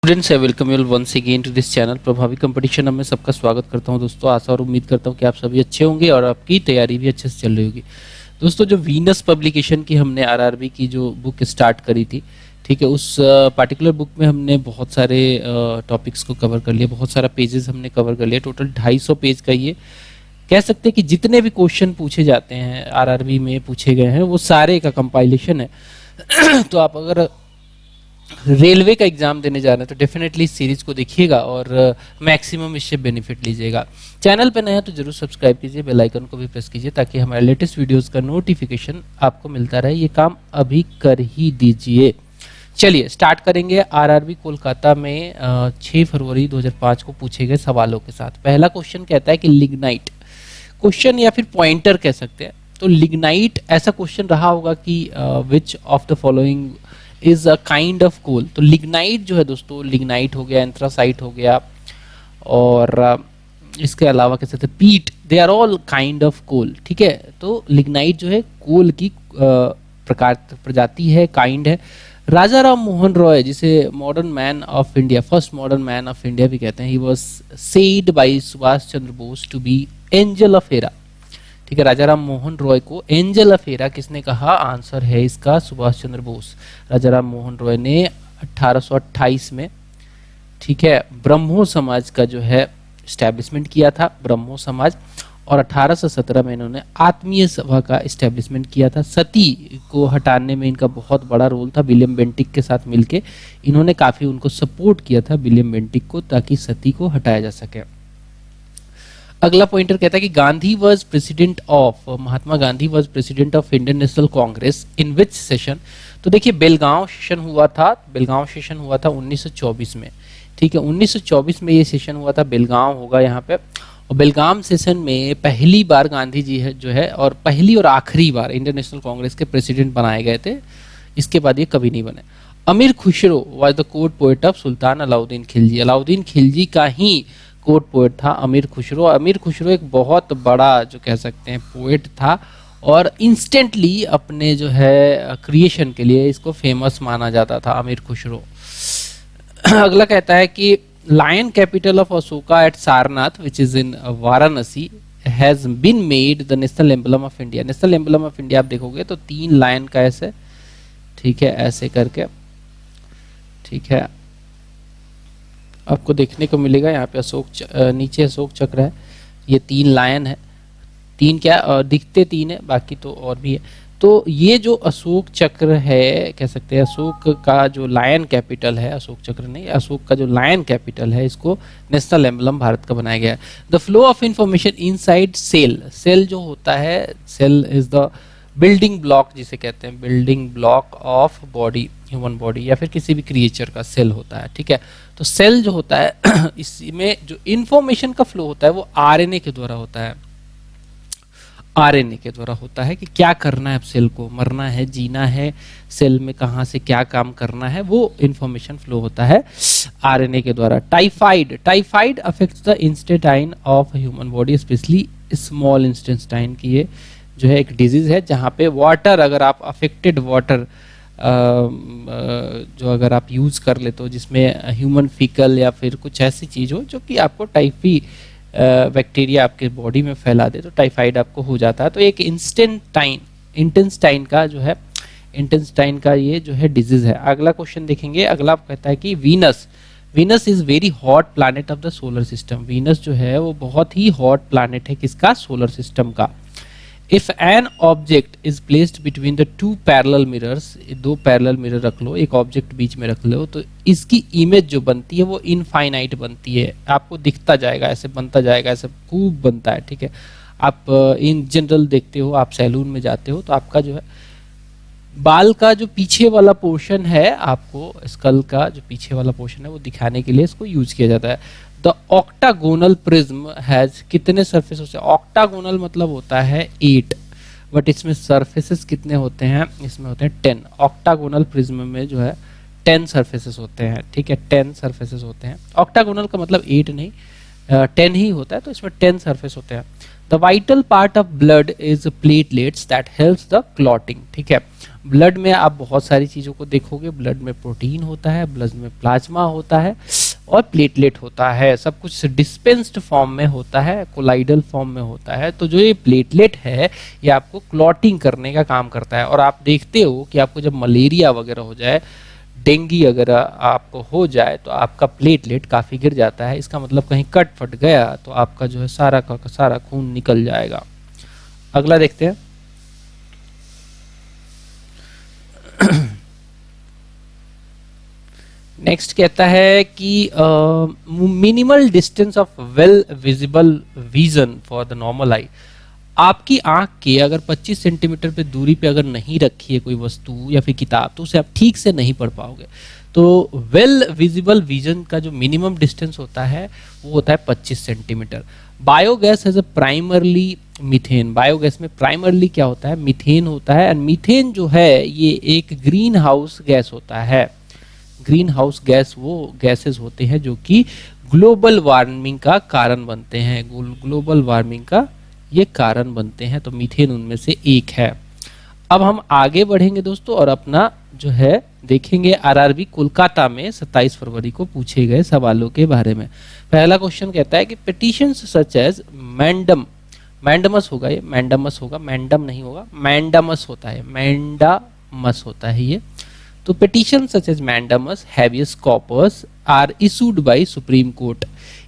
Students है welcome you once again to this channel Prabhavi competition में सबका स्वागत करता हूं दोस्तों। आशा और उम्मीद करता हूं कि आप सभी अच्छे होंगे और आपकी तैयारी भी अच्छे से चल रही होगी। दोस्तों जो वीनस पब्लिकेशन की हमने आरआरबी की जो बुक स्टार्ट करी थी, ठीक है, उस पार्टिकुलर बुक में हमने बहुत सारे टॉपिक्स को कवर कर लिया, बहुत सारा पेजेस हमने कवर कर लिया। टोटल 250 पेज का ये कह सकते हैं कि जितने भी क्वेश्चन पूछे जाते हैं आरआरबी में पूछे गए हैं वो सारे का कंपाइलेशन है। तो आप अगर रेलवे का एग्जाम देने जा रहे हैं तो डेफिनेटली इस सीरीज को देखिएगा और मैक्सिमम इससे बेनिफिट लीजिएगा। चैनल पे नया तो जरूर सब्सक्राइब कीजिए, बेल आइकन को भी प्रेस कीजिए ताकि हमारे लेटेस्ट वीडियोस का नोटिफिकेशन आपको मिलता रहे। ये काम अभी कर ही दीजिए। चलिए स्टार्ट करेंगे आरआरबी कोलकाता में 6 फरवरी 2005 को पूछे गए सवालों के साथ। पहला क्वेश्चन कहता है कि लिग्नाइट, क्वेश्चन या फिर पॉइंटर कह सकते हैं। तो लिग्नाइट ऐसा क्वेश्चन रहा होगा कि which of the following is a kind of coal. तो लिग्नाइट जो है दोस्तों, लिग्नाइट हो गया, एंथ्रासाइट हो गया और इसके अलावा कह सकते हैं peat, they are all kind of coal. ठीक है, तो लिग्नाइट जो है कोल की प्रकार प्रजाति है, काइंड है। राजा राम मोहन रॉय, जिसे modern man of India, first modern man of India भी कहते हैं, he was said by Subhash Chandra Bose to be angel of era. ठीक है, राजा राम मोहन रॉय को एंजल ऑफ एरा किसने कहा? आंसर है इसका सुभाष चंद्र बोस। राजा राम मोहन रॉय ने 1828 में, ठीक है, ब्रह्मो समाज का जो है एस्टेब्लिशमेंट किया था, ब्रह्मो समाज। और 1817 में इन्होंने आत्मीय सभा का एस्टेब्लिशमेंट किया था। सती को हटाने में इनका बहुत बड़ा रोल था। विलियम बेंटिक के साथ मिलके इन्होंने काफी उनको सपोर्ट किया था, विलियम बेंटिक को, ताकि सती को हटाया जा सके। अगला पॉइंटर कहता है कि Gandhi was president of, Mahatma Gandhi was president of Indian National Congress in which session. तो देखिए बेलगांव सेशन हुआ था, बेलगांव सेशन हुआ था 1924 में। ठीक है, 1924 में ये सेशन हुआ था, बेलगांव होगा यहाँ पे। और बेलगाम सेशन में पहली बार गांधी जी है जो है, और पहली और आखिरी बार इंडियन नेशनल कांग्रेस के प्रेसिडेंट बनाए गए थे। इसके बाद ये कभी नहीं बने। Amir Khusro was the court poet of sultan Alauddin Khilji. Alauddin Khilji का ही कोर्ट पोएट था अमीर खुसरो। अमीर खुसरो एक बहुत बड़ा जो कह सकते हैं पोएट था और इंस्टेंटली अपने जो है क्रिएशन के लिए इसको फेमस माना जाता था अमीर खुसरो। अगला कहता है कि lion capital of Ashoka at Sarnath which is in Varanasi has been made the national emblem of India. National emblem of India आप देखोगे तो 3 लायन का ऐसे, ठीक है, ऐसे करके, ठीक है, आपको देखने को मिलेगा। यहाँ पे नीचे अशोक चक्र है, ये 3 लायन है। 3 क्या दिखते 3 है, बाकी तो और भी है। तो ये जो अशोक चक्र है, कह सकते हैं अशोक का जो लायन कैपिटल है, अशोक चक्र नहीं, अशोक का जो लायन कैपिटल है, इसको नेशनल एम्बलम भारत का बनाया गया है। The flow of information inside cell, cell जो होता है, cell is the building block जिसे कहते हैं, building block of body, human body या फिर किसी भी क्रिएचर का सेल होता है। ठीक है, तो सेल जो होता है इसमें जो इंफॉर्मेशन का फ्लो होता है वो आरएनए के द्वारा होता है। आरएनए के द्वारा होता है कि क्या करना है अब सेल को, मरना है, जीना है, सेल में कहाँ से क्या काम करना है, वो इंफॉर्मेशन फ्लो होता है आरएनए के द्वारा। Typhoid, typhoid affects the intestine of human body, specially small intestine की ये जो है एक डिजीज है जहाँ पे वाटर, अगर आप अफेक्टेड वाटर जो अगर आप यूज कर ले तो जिसमें ह्यूमन फीकल या फिर कुछ ऐसी चीज हो जो कि आपको टाइफी बैक्टीरिया आपके बॉडी में फैला दे, तो टाइफाइड आपको हो जाता है। तो एक इंटेंस्टाइन का जो है, इंटेंस्टाइन का ये जो है डिजीज है। अगला क्वेश्चन देखेंगे। अगला कहता है कि Venus, Venus is very hot planet of the solar system. Venus जो है वो बहुत ही हॉट प्लैनेट है किसका? सोलर सिस्टम का। If an object is placed between the 2 parallel mirrors, 2 parallel mirror रख लो, एक ऑब्जेक्ट बीच में रख लो, तो इसकी इमेज जो बनती है वो इनफाइनाइट बनती है, आपको दिखता जाएगा, ऐसे बनता जाएगा, ऐसे खूब बनता है। ठीक है, आप इन जनरल देखते हो, आप सैलून में जाते हो तो आपका जो है बाल का जो पीछे वाला पोर्शन है, आपको स्कल का जो पीछे वाला पोर्शन है वो दिखाने के लिए इसको यूज किया जाता है। द ऑक्टागोनल प्रिज्म हैज कितने सरफेस होते हैं? ऑक्टागोनल मतलब होता है 8, बट इसमें सरफेसेस कितने होते हैं? इसमें होते हैं 10। ऑक्टागोनल प्रिज्म में जो है 10 सरफेसेस होते हैं। ठीक है, 10 सरफेसेस होते हैं। ऑक्टागोनल का मतलब 8 नहीं 10 ही होता है, तो इसमें 10 सरफेस होते हैं। The vital part of blood is platelets that helps the clotting. ठीक है, ब्लड में आप बहुत सारी चीज़ों को देखोगे, ब्लड में प्रोटीन होता है, ब्लड में प्लाज्मा होता है और प्लेटलेट होता है। सब कुछ डिस्पेंस्ड फॉर्म में होता है, कोलाइडल फॉर्म में होता है। तो जो ये प्लेटलेट है ये आपको क्लॉटिंग करने का काम करता है। और आप देखते हो कि आपको जब मलेरिया वगैरह हो जाए, डेंगू अगर आपको हो जाए तो आपका प्लेटलेट काफ़ी गिर जाता है। इसका मतलब कहीं कट फट गया तो आपका जो है सारा का सारा खून निकल जाएगा। अगला देखते हैं। नेक्स्ट कहता है कि minimal distance of well visible vision for the normal eye. आपकी आंख के अगर 25 सेंटीमीटर पे दूरी पे अगर नहीं रखी है कोई वस्तु या फिर किताब तो उसे आप ठीक से नहीं पढ़ पाओगे। तो वेल विजिबल विजन का जो मिनिमम डिस्टेंस होता है वो होता है 25 centimetre. Biogas has a primarily methane. Biogas में प्राइमरली क्या होता है? मीथेन होता है। एंड मीथेन जो है ये एक ग्रीन हाउस गैस होता है। ग्रीन हाउस गैस वो गैसेस होते हैं जो कि ग्लोबल वार्मिंग का कारण बनते हैं। ग्लोबल वार्मिंग का ये कारण बनते हैं, तो मीथेन उनमें से एक है। अब हम आगे बढ़ेंगे दोस्तों और अपना जो है देखेंगे आरआरबी कोलकाता में 27 फरवरी को पूछे गए सवालों के बारे में। पहला क्वेश्चन कहता है कि पिटीशंस सच एज मैंडमस होगा, ये मैंडमस होगा, मैंडम नहीं होगा, मैंडमस होता है, मैंडामस होता है ये। तो petition such as mandamus habeas corpus are issued by Supreme Court.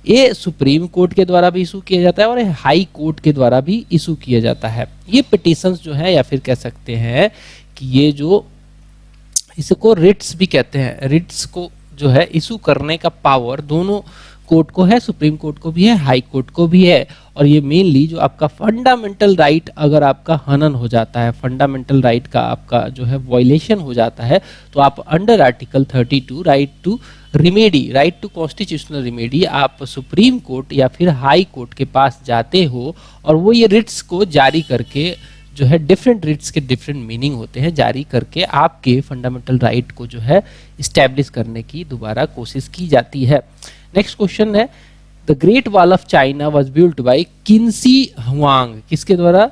ये सुप्रीम कोर्ट के द्वारा भी इशू किया जाता है और हाई कोर्ट के द्वारा भी इशू किया जाता है। ये पिटीशंस जो है, या फिर कह सकते हैं कि ये जो इसको रिट्स भी कहते हैं, रिट्स को जो है इशू करने का पावर दोनों कोर्ट को है, सुप्रीम कोर्ट को भी है, हाई कोर्ट को भी है। और ये मेनली जो आपका फंडामेंटल राइट अगर आपका हनन हो जाता है, फंडामेंटल राइट का आपका जो है वायलेशन हो जाता है, तो आप under article 32 right to remedy, right to constitutional remedy, आप सुप्रीम कोर्ट या फिर हाई कोर्ट के पास जाते हो और वो ये रिट्स को जारी करके जो है डिफरेंट रिट्स के डिफरेंट मीनिंग होते हैं, जारी करके आपके फंडामेंटल राइट को जो है इस्टेब्लिश करने की दोबारा कोशिश की जाती है। नेक्स्ट क्वेश्चन है the great wall of China was built bye Kinsey Huang. किसके द्वारा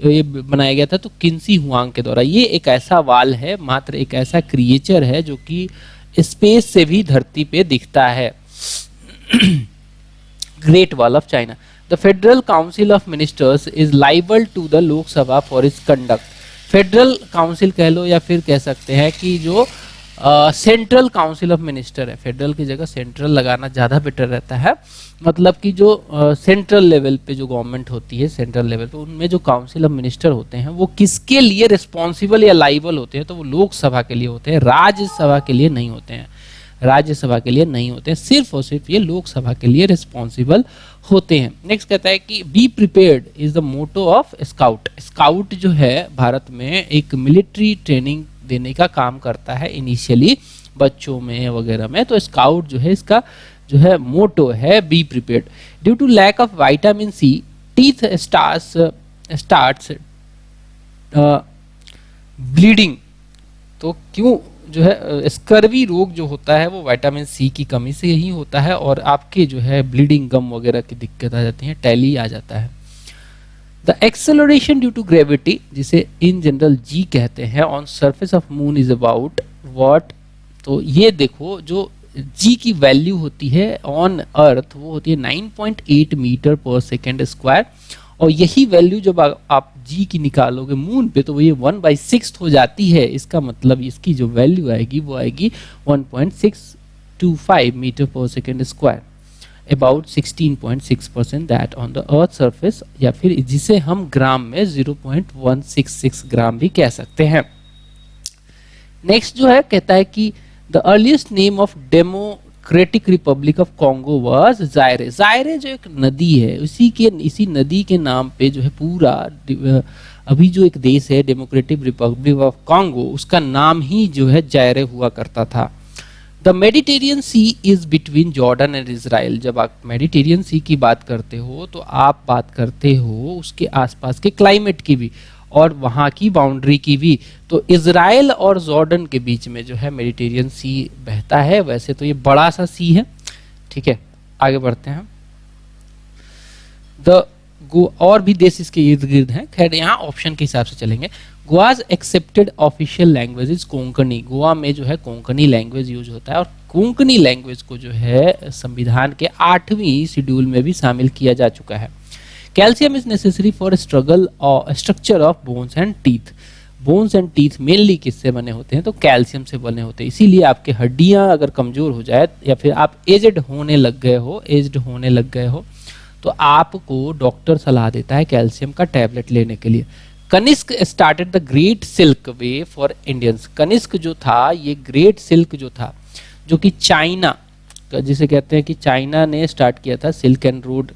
ये बनाया गया था? तो किन्सी हुआंग के द्वारा। ये एक ऐसा वाल है, मात्र एक ऐसा क्रिएचर है जो कि स्पेस से भी धरती पे दिखता है। Great wall of China. The federal council of ministers is liable to the Lok Sabha for its conduct. Federal council कह लो या फिर कह सकते हैं कि जो सेंट्रल काउंसिल ऑफ मिनिस्टर है, फेडरल की जगह सेंट्रल लगाना ज़्यादा बेटर रहता है। मतलब कि जो सेंट्रल लेवल पे जो गवर्नमेंट होती है, सेंट्रल लेवल पे उनमें जो काउंसिल ऑफ मिनिस्टर होते हैं वो किसके लिए रिस्पॉन्सिबल या लाइबल होते हैं? तो वो लोकसभा के लिए होते हैं, राज्यसभा के लिए नहीं होते हैं। राज्यसभा के लिए नहीं होते हैं, सिर्फ और सिर्फ ये लोकसभा के लिए रिस्पॉन्सिबल होते हैं। नेक्स्ट कहता है कि be prepared is the motto of scout. Scout जो है भारत में एक मिलिट्री ट्रेनिंग देने का काम करता है इनिशियली बच्चों में वगैरह में। तो स्काउट जो है इसका जो है मोटो है be prepared. Due to lack of vitamin C teeth starts bleeding. तो क्यों जो है स्कर्वी रोग जो होता है वो विटामिन सी की कमी से ही होता है और आपके जो है ब्लीडिंग गम वगैरह की दिक्कत आ जाती है, टैली आ जाता है। The acceleration due to gravity, जिसे इन जनरल जी कहते हैं, on surface of moon is about what. तो ये देखो जो जी की वैल्यू होती है ऑन अर्थ वो होती है 9.8 मीटर पर सेकेंड स्क्वायर। और यही वैल्यू जब आप जी की निकालोगे मून पे तो वो ये 1/6 हो जाती है। इसका मतलब इसकी जो वैल्यू आएगी वो आएगी 1.625 मीटर पर second square, about 16.6% that on the earth surface, या फिर जिसे हम ग्राम में 0.166 ग्राम भी कह सकते हैं। नेक्स्ट जो है कहता है कि the earliest name of democratic Republic of Congo was जायरे। जायरे जो एक नदी है इसी नदी के नाम पे जो है पूरा अभी जो एक देश है डेमोक्रेटिक रिपब्लिक ऑफ कॉन्गो उसका नाम ही जो है जायरे हुआ करता था। The Mediterranean sea is between Jordan and Israel. जब आप मेडिटेरियन सी की बात करते हो तो आप बात करते हो उसके आसपास के क्लाइमेट की भी और वहाँ की बाउंड्री की भी। तो इजराइल और जॉर्डन के बीच में जो है मेडिटेरियन सी बहता है। वैसे तो ये बड़ा सा सी है, ठीक है। आगे बढ़ते हैं। और भी देश इसके इर्द गिर्द हैं, खैर यहाँ ऑप्शन के हिसाब से चलेंगे। Goa's accepted official language is Konkani, Goa में जो है कोंकणी लैंग्वेज यूज होता है और कोंकणी लैंग्वेज को जो है संविधान के 8वीं शेड्यूल में भी शामिल किया जा चुका है। Calcium is necessary for structure of bones and teeth, bones and teeth mainly किससे बने होते हैं, तो कैल्शियम से बने होते हैं। इसीलिए आपके हड्डियां अगर कमजोर हो जाए या फिर आप एज्ड होने लग गए हो तो आपको डॉक्टर सलाह देता है कैल्शियम का टैबलेट लेने के लिए। Kanishka started the great silk way for Indians, Kanishka जो था ये ग्रेट सिल्क जो था, जो कि चाइना, जिसे कहते हैं कि चाइना ने स्टार्ट किया था, सिल्क एंड रोड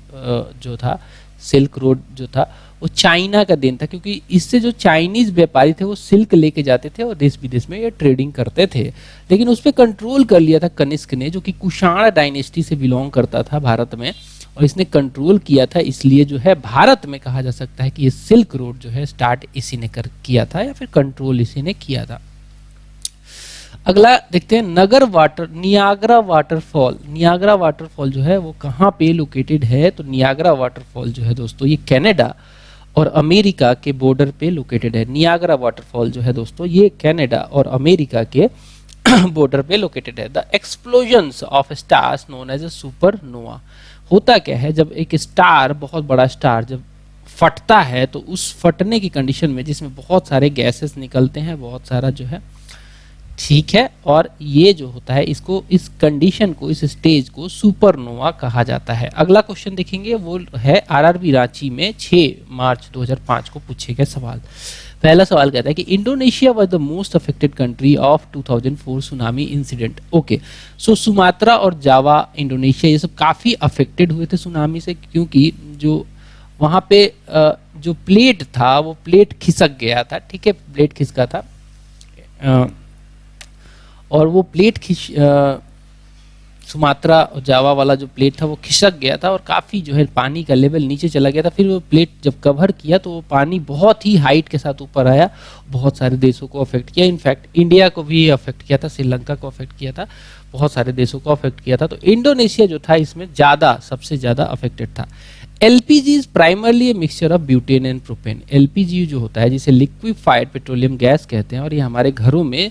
जो था, सिल्क रोड जो था वो चाइना का देन था, क्योंकि इससे जो चाइनीज व्यापारी थे वो सिल्क लेके जाते थे और देश विदेश में ये ट्रेडिंग करते थे। लेकिन उस पर कंट्रोल कर लिया था कनिष्क ने, जो कि कुषाण डायनेस्टी से बिलोंग करता था भारत में, और इसने कंट्रोल किया था। इसलिए जो है भारत में कहा जा सकता है कि ये सिल्क रोड जो है स्टार्ट इसी ने किया था या फिर कंट्रोल इसी ने किया था। अगला देखते हैं नियाग्रा वाटरफॉल। नियाग्रा वाटरफॉल जो है वो कहाँ पे लोकेटेड है, तो नियाग्रा वाटरफॉल जो है दोस्तों ये कनाडा और अमेरिका के बॉर्डर पे लोकेटेड है। नियाग्रा वाटरफॉल जो है दोस्तों ये कनाडा और अमेरिका के बॉर्डर पे लोकेटेड है। The explosions of stars known as a supernova, होता क्या है जब एक स्टार, बहुत बड़ा स्टार जब फटता है तो उस फटने की कंडीशन में जिसमें बहुत सारे गैसेस निकलते हैं, बहुत सारा जो है, ठीक है, और ये जो होता है इसको, इस कंडीशन को, इस स्टेज को सुपरनोवा कहा जाता है। अगला क्वेश्चन देखेंगे वो है आरआरबी रांची में 6 मार्च 2005 को पूछे गए सवाल। पहला सवाल कहता है कि Indonesia was the most affected country of 2004 tsunami incident. Okay, so Sumatra और जावा, इंडोनेशिया, ये सब काफी अफेक्टेड हुए थे सुनामी से, क्योंकि जो वहां पे जो प्लेट था वो प्लेट खिसक गया था, ठीक है, प्लेट खिसका था और वो प्लेट सुमात्रा और जावा वाला जो प्लेट था वो खिसक गया था और काफ़ी जो है पानी का लेवल नीचे चला गया था। फिर वो प्लेट जब कवर किया तो वो पानी बहुत ही हाइट के साथ ऊपर आया, बहुत सारे देशों को अफेक्ट किया, इनफैक्ट इंडिया को भी अफेक्ट किया था, श्रीलंका को अफेक्ट किया था, बहुत सारे देशों को अफेक्ट किया था। तो इंडोनेशिया जो था इसमें सबसे ज़्यादा अफेक्टेड था। LPG is primarily a mixture of butane and propane. LPG जो होता है जिसे लिक्विफाइड पेट्रोलियम गैस कहते हैं, और ये हमारे घरों में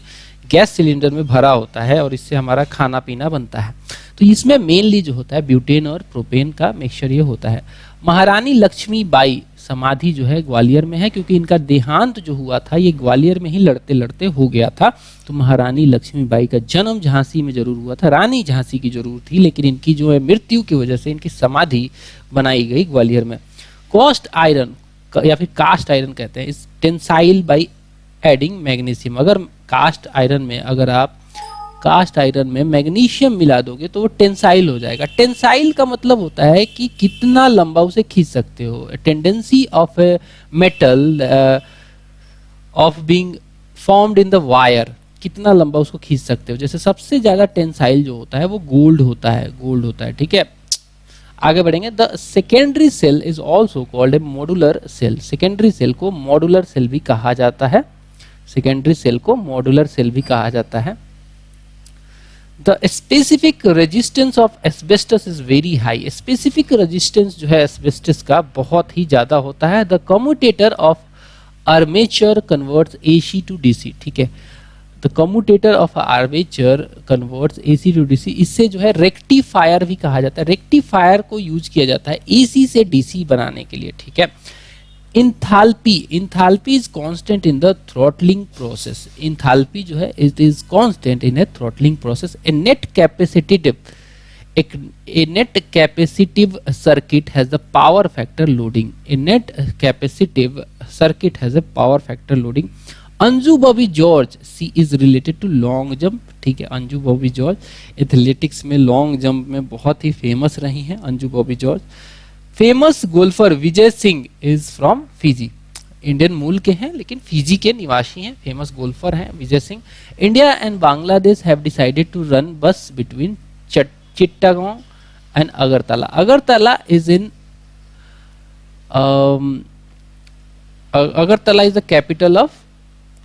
गैस सिलेंडर में भरा होता है और इससे हमारा खाना पीना बनता है। तो इसमें मेनली जो होता है ब्यूटेन और प्रोपेन का मिक्सचर ये होता है। महारानी लक्ष्मीबाई समाधि जो है ग्वालियर में है, क्योंकि इनका देहांत जो हुआ था ये ग्वालियर में ही लड़ते लड़ते हो गया था। तो महारानी लक्ष्मीबाई का जन्म झांसी में जरूर हुआ था, रानी झांसी की जरूर थी, लेकिन इनकी जो है मृत्यु की वजह से इनकी समाधि बनाई गई ग्वालियर में। कास्ट आयरन या फिर कास्ट आयरन कहते हैं, इस टेंसाइल बाई एडिंग मैग्नीशियम। अगर कास्ट आयरन में मैग्नीशियम मिला दोगे तो वो टेंसाइल हो जाएगा। टेंसाइल का मतलब होता है कि कितना लंबा उसे खींच सकते हो, tendency of a metal of being formed in the wire, कितना लंबा उसको खींच सकते हो। जैसे सबसे ज्यादा टेंसाइल जो होता है वो गोल्ड होता है, ठीक है। आगे बढ़ेंगे। The secondary cell is also called a modular cell. Secondary cell को मॉड्यूलर सेल भी कहा जाता है, सेकेंडरी सेल को मॉड्यूलर सेल भी कहा जाता है। The specific resistance of asbestos is very high. Specific resistance जो है एस्बेस्टस का बहुत ही ज्यादा होता है। The commutator of armature converts AC to DC, ठीक है। The commutator of armature converts AC to DC, इससे जो है रेक्टिफायर भी कहा जाता है। रेक्टिफायर को यूज किया जाता है एसी से डीसी बनाने के लिए, ठीक है। Enthalpy is constant in the throttling process. Enthalpy जो है it is constant in a throttling process. A net capacitive circuit has the power factor loading. A net capacitive circuit has a power factor loading. Anju Bobby George she is related to long jump, ठीक है। Anju Bobby George athletics में long jump में बहुत ही famous रही हैं Anju Bobby George. Famous golfer Vijay Singh is from Fiji. Indian मूल के हैं लेकिन फिजी के निवासी हैं, फेमस गोल्फर हैं Vijay Singh. India and Bangladesh have decided to run bus between Chittagong and Agartala. Agartala is in Agartala is the capital of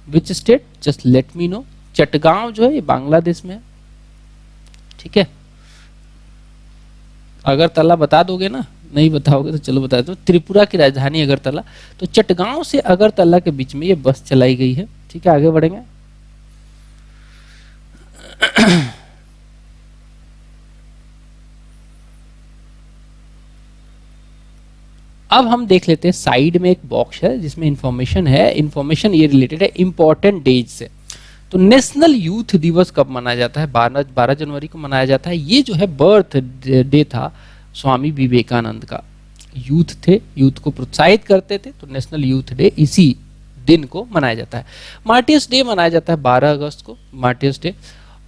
which state, just let me know. Chittagong जो है ये बांग्लादेश में है, ठीक है। अगरतला बता दोगे ना, नहीं बताओगे तो चलो बता दो। त्रिपुरा की राजधानी अगरतला। तो चटगांव से अगरतला के बीच में ये बस चलाई गई है। ठीक है, आगे बढ़ेंगे। अब हम देख लेते हैं, साइड में एक बॉक्स है जिसमें इंफॉर्मेशन है। इंफॉर्मेशन ये रिलेटेड है इंपॉर्टेंट डेज से। तो नेशनल यूथ दिवस कब मनाया जाता है? 12 जनवरी को मनाया जाता है। ये जो है बर्थ डे था स्वामी विवेकानंद का। यूथ थे, यूथ को प्रोत्साहित करते थे, तो नेशनल यूथ डे इसी दिन को मनाया जाता है। मार्टियर्स डे मनाया जाता है 12 अगस्त को, मार्टियर्स डे।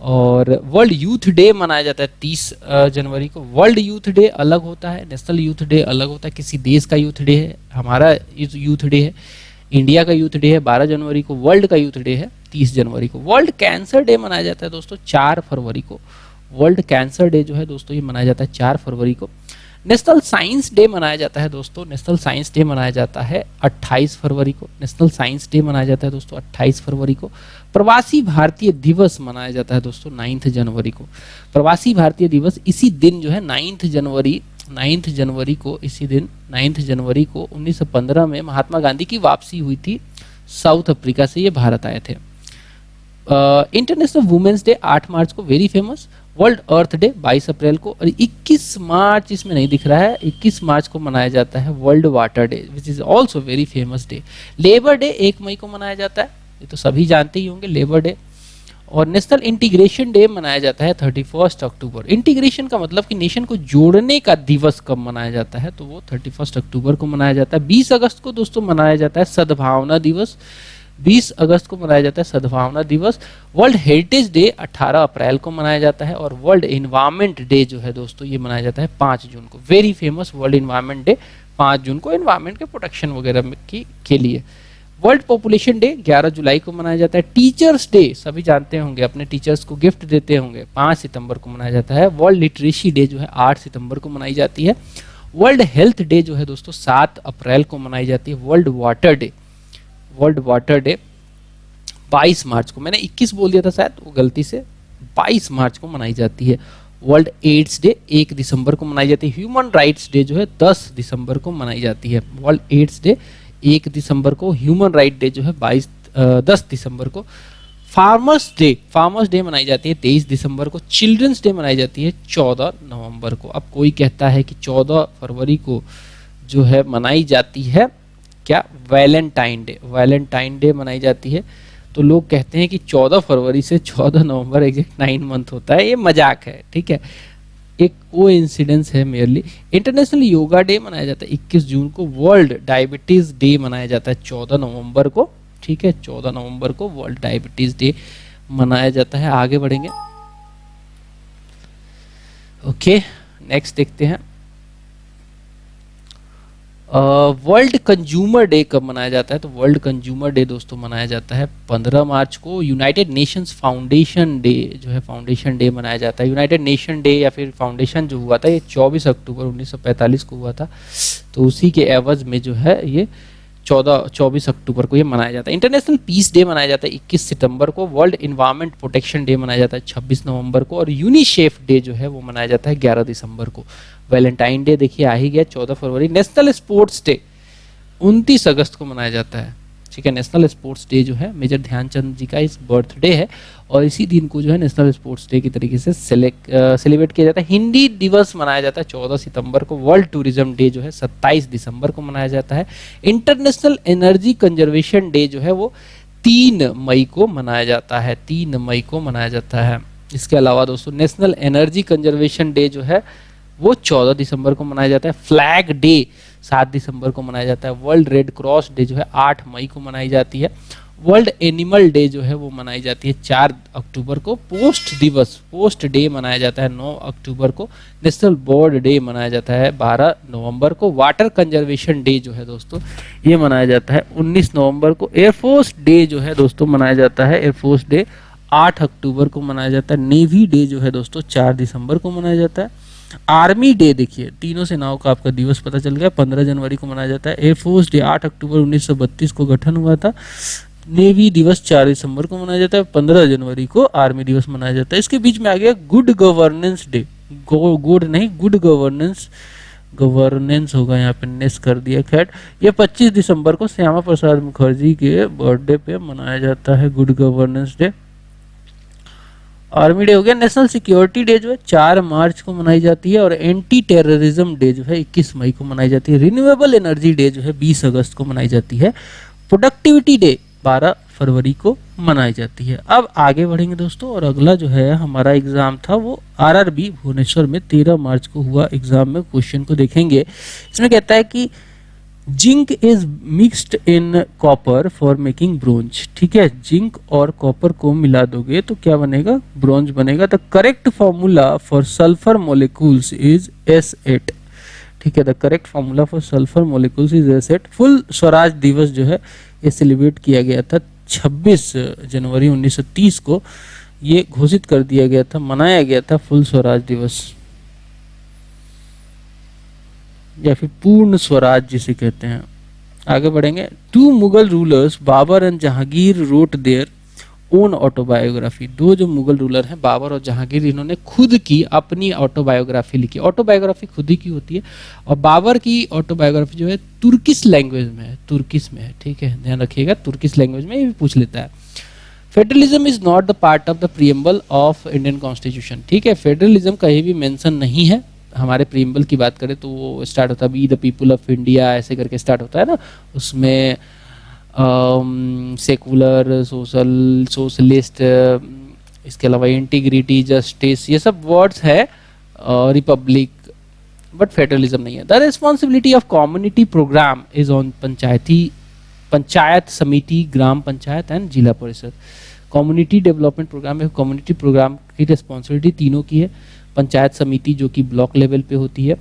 और वर्ल्ड यूथ डे मनाया जाता है 30 जनवरी को। वर्ल्ड यूथ डे अलग होता है, नेशनल यूथ डे अलग होता है। किसी देश का यूथ डे है, हमारा यूथ डे है, इंडिया का यूथ डे है 12 जनवरी को। वर्ल्ड का यूथ डे है 30 जनवरी को। वर्ल्ड कैंसर डे मनाया जाता है दोस्तों 4 फरवरी को। वर्ल्ड कैंसर डे जो है दोस्तों ये मनाया जाता है 4 फरवरी को। नेशनल साइंस डे मनाया जाता है दोस्तों, नेशनल साइंस डे मनाया जाता है 28 फरवरी को। नेशनल साइंस डे मनाया जाता है दोस्तों 28 फरवरी को। प्रवासी भारतीय दिवस मनाया जाता है दोस्तों 9 जनवरी को। प्रवासी भारतीय दिवस इसी दिन जो है 9 जनवरी को, इसी दिन 9 जनवरी को 1915 में महात्मा गांधी की वापसी हुई थी साउथ अफ्रीका से, ये भारत आए थे। इंटरनेशनल वुमेन्स डे 8 मार्च को, वेरी फेमस। वर्ल्ड अर्थ डे 22 अप्रैल को। और 21 मार्च इसमें नहीं दिख रहा है, 21 मार्च को मनाया जाता है world water day, which is also very famous day. Labour day 1 मई को मनाया जाता है, ये तो सभी जानते ही होंगे लेबर डे। और नेशनल इंटीग्रेशन डे मनाया जाता है 31 अक्टूबर। इंटीग्रेशन का मतलब कि नेशन को जोड़ने का दिवस कब मनाया जाता है, तो वो 31 अक्टूबर को मनाया जाता है। 20 अगस्त को दोस्तों मनाया जाता है सद्भावना दिवस। 20 अगस्त को मनाया जाता है सद्भावना दिवस। वर्ल्ड हेरिटेज डे 18 अप्रैल को मनाया जाता है। और वर्ल्ड एनवायरमेंट डे जो है दोस्तों ये मनाया जाता है 5 जून को। Very famous world environment day 5 जून को, एनवायरमेंट के प्रोटेक्शन वगैरह के लिए। वर्ल्ड पॉपुलेशन डे 11 जुलाई को मनाया जाता है। टीचर्स डे सभी जानते होंगे, अपने टीचर्स को गिफ्ट देते होंगे, 5 सितंबर को मनाया जाता है। वर्ल्ड लिटरेसी डे जो है 8 सितंबर को मनाई जाती है। वर्ल्ड हेल्थ डे जो है दोस्तों 7 अप्रैल को मनाई जाती है। वर्ल्ड वाटर डे 22 मार्च को, मैंने 21 बोल दिया था शायद, वो गलती से 22 मार्च को मनाई जाती है। वर्ल्ड एड्स डे 1 दिसंबर को मनाई जाती है। ह्यूमन राइट्स डे जो है 10 दिसंबर को मनाई जाती है। वर्ल्ड एड्स डे 1 दिसंबर को, ह्यूमन राइट डे जो है 10 दिसंबर को। फार्मर्स डे मनाई जाती है 23 दिसंबर को। चिल्ड्रंस डे मनाई जाती है 14 नवंबर को। अब कोई कहता है कि 14 फरवरी को जो है मनाई जाती है क्या, वैलेंटाइन डे मनाई जाती है। तो लोग कहते हैं कि 14 फरवरी से 14 नवंबर एग्जैक्ट 9 मंथ होता है, ये मजाक है, ठीक है, एक कोइंसिडेंस है मेयरली। इंटरनेशनल योगा डे मनाया जाता है 21 जून को। वर्ल्ड डायबिटीज डे मनाया जाता है 14 नवंबर को, ठीक है, 14 नवंबर को वर्ल्ड डायबिटीज डे मनाया जाता है। आगे बढ़ेंगे, ओके, नेक्स्ट देखते हैं। वर्ल्ड कंज्यूमर डे कब मनाया जाता है, तो वर्ल्ड कंज्यूमर डे दोस्तों मनाया जाता है 15 मार्च को। यूनाइटेड नेशंस फाउंडेशन डे जो है, फाउंडेशन डे मनाया जाता है। यूनाइटेड नेशन डे या फिर फाउंडेशन जो हुआ था ये 24 अक्टूबर 1945 को हुआ था, तो उसी के एवज में जो है ये 24 अक्टूबर को ये मनाया जाता है। इंटरनेशनल पीस डे मनाया जाता है 21 सितंबर को। वर्ल्ड एनवायरमेंट प्रोटेक्शन डे मनाया जाता है 26 नवंबर को। और यूनिसेफ डे जो है वो मनाया जाता है 11 दिसंबर को। वैलेंटाइन डे देखिए आ ही गया 14 फरवरी। नेशनल स्पोर्ट्स डे 29 अगस्त को मनाया जाता है, ठीक है। नेशनल स्पोर्ट्स डे जो है मेजर ध्यानचंद जी का इस बर्थडे है और इसी दिन को जो है नेशनल स्पोर्ट्स डे की तरीके से सेलिब्रेट किया जाता है। हिंदी दिवस मनाया जाता है 14 सितंबर को। वर्ल्ड टूरिज्म डे जो है 27 दिसंबर को मनाया जाता है। इंटरनेशनल एनर्जी कंजर्वेशन डे जो है वो 3 मई को मनाया जाता है, 3 मई को मनाया जाता है। इसके अलावा दोस्तों नेशनल एनर्जी कंजर्वेशन डे जो है वो 14 दिसंबर को मनाया जाता है। फ्लैग डे 7 दिसंबर को मनाया जाता है। वर्ल्ड रेड क्रॉस डे जो है 8 मई को मनाई जाती है। वर्ल्ड एनिमल डे जो है वो मनाई जाती है 4 अक्टूबर को। पोस्ट डे मनाया जाता है 9 अक्टूबर को। नेशनल बर्ड डे मनाया जाता है 12 नवंबर को। वाटर कंजर्वेशन डे जो है दोस्तों ये मनाया जाता है 19 नवंबर को। एयरफोर्स डे जो है दोस्तों मनाया जाता है, एयरफोर्स डे 8 अक्टूबर को मनाया जाता है। नेवी डे जो है दोस्तों 4 दिसंबर को मनाया जाता है। आर्मी डे देखिए, तीनों सेनाओं का आपका दिवस पता चल गया, 15 जनवरी को मनाया जाता है। एयरफोर्स डे 8 अक्टूबर 1932 को गठन हुआ था। नेवी दिवस 4 दिसंबर को मनाया जाता है। 15 जनवरी को आर्मी दिवस मनाया जाता है। इसके बीच में आ गया good governance day, good governance governance होगा, यहाँ पे नेस कर दिया। खैर, ये 25 दिसंबर को श्यामा प्रसाद मुखर्जी के बर्थडे पे मनाया जाता है good governance day. Army day हो गया। नेशनल सिक्योरिटी डे जो है 4 मार्च को मनाई जाती है, और एंटी टेररिज्म डे जो है 21 मई को मनाई जाती है। रिन्यूएबल एनर्जी डे जो है 20 अगस्त को मनाई जाती है। प्रोडक्टिविटी डे 12 फरवरी को मनाई जाती है। अब आगे बढ़ेंगे दोस्तों, और अगला जो है हमारा एग्जाम था वो आरआरबी भुवनेश्वर में 13 मार्च को हुआ एग्जाम में। क्वेश्चन को देखेंगे, इसमें कहता है कि zinc is mixed in copper for making bronze. ठीक है, जिंक और कॉपर को मिला दोगे तो क्या बनेगा? ब्रोंज बनेगा। The correct formula for sulphur molecules is S8। ठीक है, the correct formula for sulphur molecules is S8। Full Swaraj दिवस जो है ये सेलिब्रेट किया गया था 26 जनवरी 1930 को, ये घोषित कर दिया गया था, मनाया गया था फुल स्वराज दिवस, या फिर पूर्ण स्वराज जिसे कहते हैं। आगे बढ़ेंगे। 2 Mughal rulers Babur and Jahangir wrote their own autobiography. 2 जो मुगल रूलर हैं बाबर और जहांगीर, इन्होंने खुद की अपनी ऑटोबायोग्राफी लिखी। ऑटोबायोग्राफी खुद ही की होती है, और बाबर की ऑटोबायोग्राफी जो है तुर्किश लैंग्वेज में है, तुर्किश में है। ठीक है, ध्यान रखिएगा, तुर्किश लैंग्वेज में, ये भी पूछ लेता है। Federalism is not the part of the preamble of Indian constitution. ठीक है, फेडरलिज्म कहीं भी मेंशन नहीं है। हमारे प्रीएम्बल की बात करें तो वो स्टार्ट होता है be the people of India, ऐसे करके स्टार्ट होता है ना। उसमें सेकुलर, सोशलिस्ट, इसके अलावा इंटीग्रिटी, जस्टिस, ये सब वर्ड्स है, रिपब्लिक, बट फेडरलिज्म नहीं है। The responsibility of community program is on panchayat samiti, gram panchayat and zila parishad. Community development program है, कम्युनिटी प्रोग्राम की रिस्पॉन्सिबिलिटी तीनों की है। पंचायत समिति जो कि ब्लॉक लेवल पे होती है,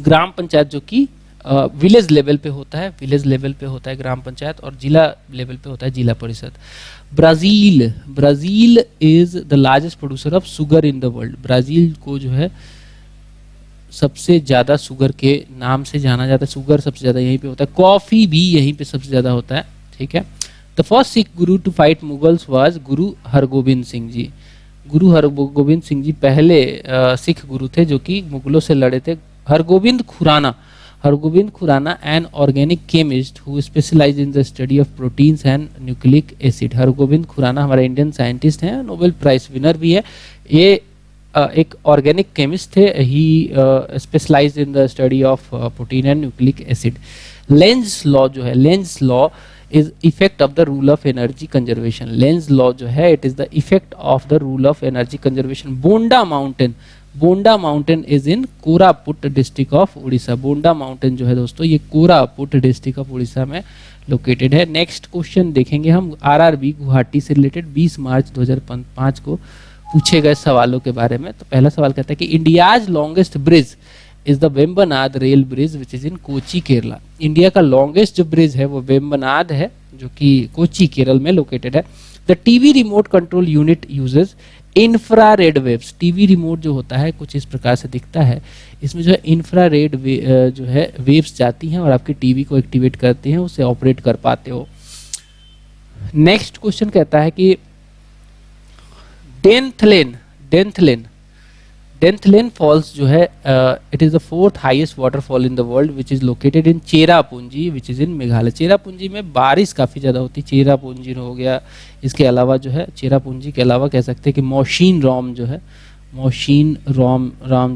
ग्राम पंचायत जो कि विलेज लेवल पे होता है, विलेज लेवल पे होता है ग्राम पंचायत, और जिला लेवल पे होता है जिला परिषद। Brazil is the largest producer of sugar in the world. Brazil को जो है सबसे ज्यादा शुगर के नाम से जाना जाता है, शुगर सबसे ज्यादा यहीं पे होता है, कॉफी भी यहीं पे सबसे ज्यादा होता है। ठीक है, the first Sikh Guru to fight Mughals was गुरु हरगोबिंद सिंह जी। गुरु हरगोबिंद सिंह जी पहले सिख गुरु थे जो कि मुगलों से लड़े थे। Hargobind Khorana an organic chemist who specialise in the study of proteins and nucleic acid. Hargobind Khorana हमारे इंडियन साइंटिस्ट हैं, नोबेल प्राइज विनर भी है। ये एक ऑर्गेनिक केमिस्ट थे, he specialise in the study of protein and nucleic acid. Lenz law जो है, Lenz law is effect of the rule of energy conservation. Lenz law जो है it is the effect of the rule of energy conservation. Bonda mountain is in Koraput district of Orissa. Bonda mountain जो है दोस्तों ये Koraput district of Orissa में located है। Next question देखेंगे हम आरआरबी गुवाहाटी से रिलेटेड 20 मार्च 2005 को पूछे गए सवालों के बारे में। तो पहला सवाल कहता है कि India's longest bridge is the Vembanad rail bridge which is in Kochi Kerala. India का लॉन्गेस्ट जो ब्रिज है वो वेम्बनाद है जो कि कोची केरल में लोकेटेड है। The TV remote control unit uses infrared waves. TV remote जो होता है कुछ इस प्रकार से दिखता है, इसमें जो है इंफ्रारेड जो है वेव्स जाती हैं और आपकी टीवी को एक्टिवेट करती हैं, उसे ऑपरेट कर पाते हो। नेक्स्ट क्वेश्चन कहता है कि डेंथलेन फॉल्स जो है it is the 4th highest waterfall in the world which is located in Cherrapunji which is इन मेघालय। चेरापूंजी में बारिश काफ़ी ज़्यादा होती है। चेरापूंजी हो गया, इसके अलावा जो है चेरापूंजी के अलावा कह सकते हैं कि मौशीन राम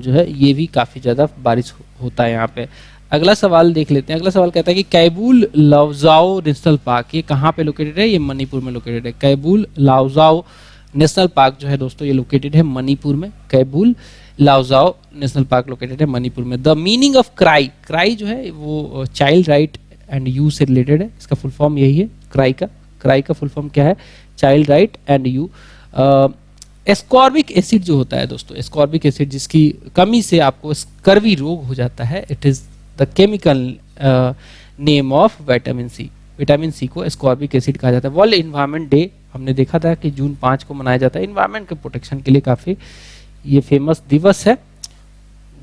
जो है ये भी काफ़ी ज़्यादा बारिश होता है यहाँ पे। अगला सवाल देख लेते हैं। अगला सवाल कहता है कि कैबुल लाओजाओ नेशनल पार्क ये कहाँ पे लोकेटेड है? ये मणिपुर में लोकेटेड है। कैबुल लाओजाओ नेशनल पार्क जो है दोस्तों ये लोकेटेड है मणिपुर में। कैबुल लाओजाओ नेशनल पार्क लोकेटेड है मणिपुर में। द मीनिंग ऑफ क्राई जो है वो चाइल्ड राइट एंड यू से रिलेटेड है। इसका फुल फॉर्म यही है क्राई का फुल फॉर्म क्या है? Child right and you. Ascorbic acid जो होता है दोस्तों, एस्कॉर्बिक एसिड जिसकी कमी से आपको स्कर्वी रोग हो जाता है, it is the chemical name of vitamin C. Vitamin C को एस्कॉर्बिक एसिड कहा जाता है। वर्ल्ड एनवायरनमेंट डे हमने देखा था कि जून 5 को मनाया जाता है। एनवायरनमेंट के प्रोटेक्शन के लिए काफ़ी ये फेमस दिवस है,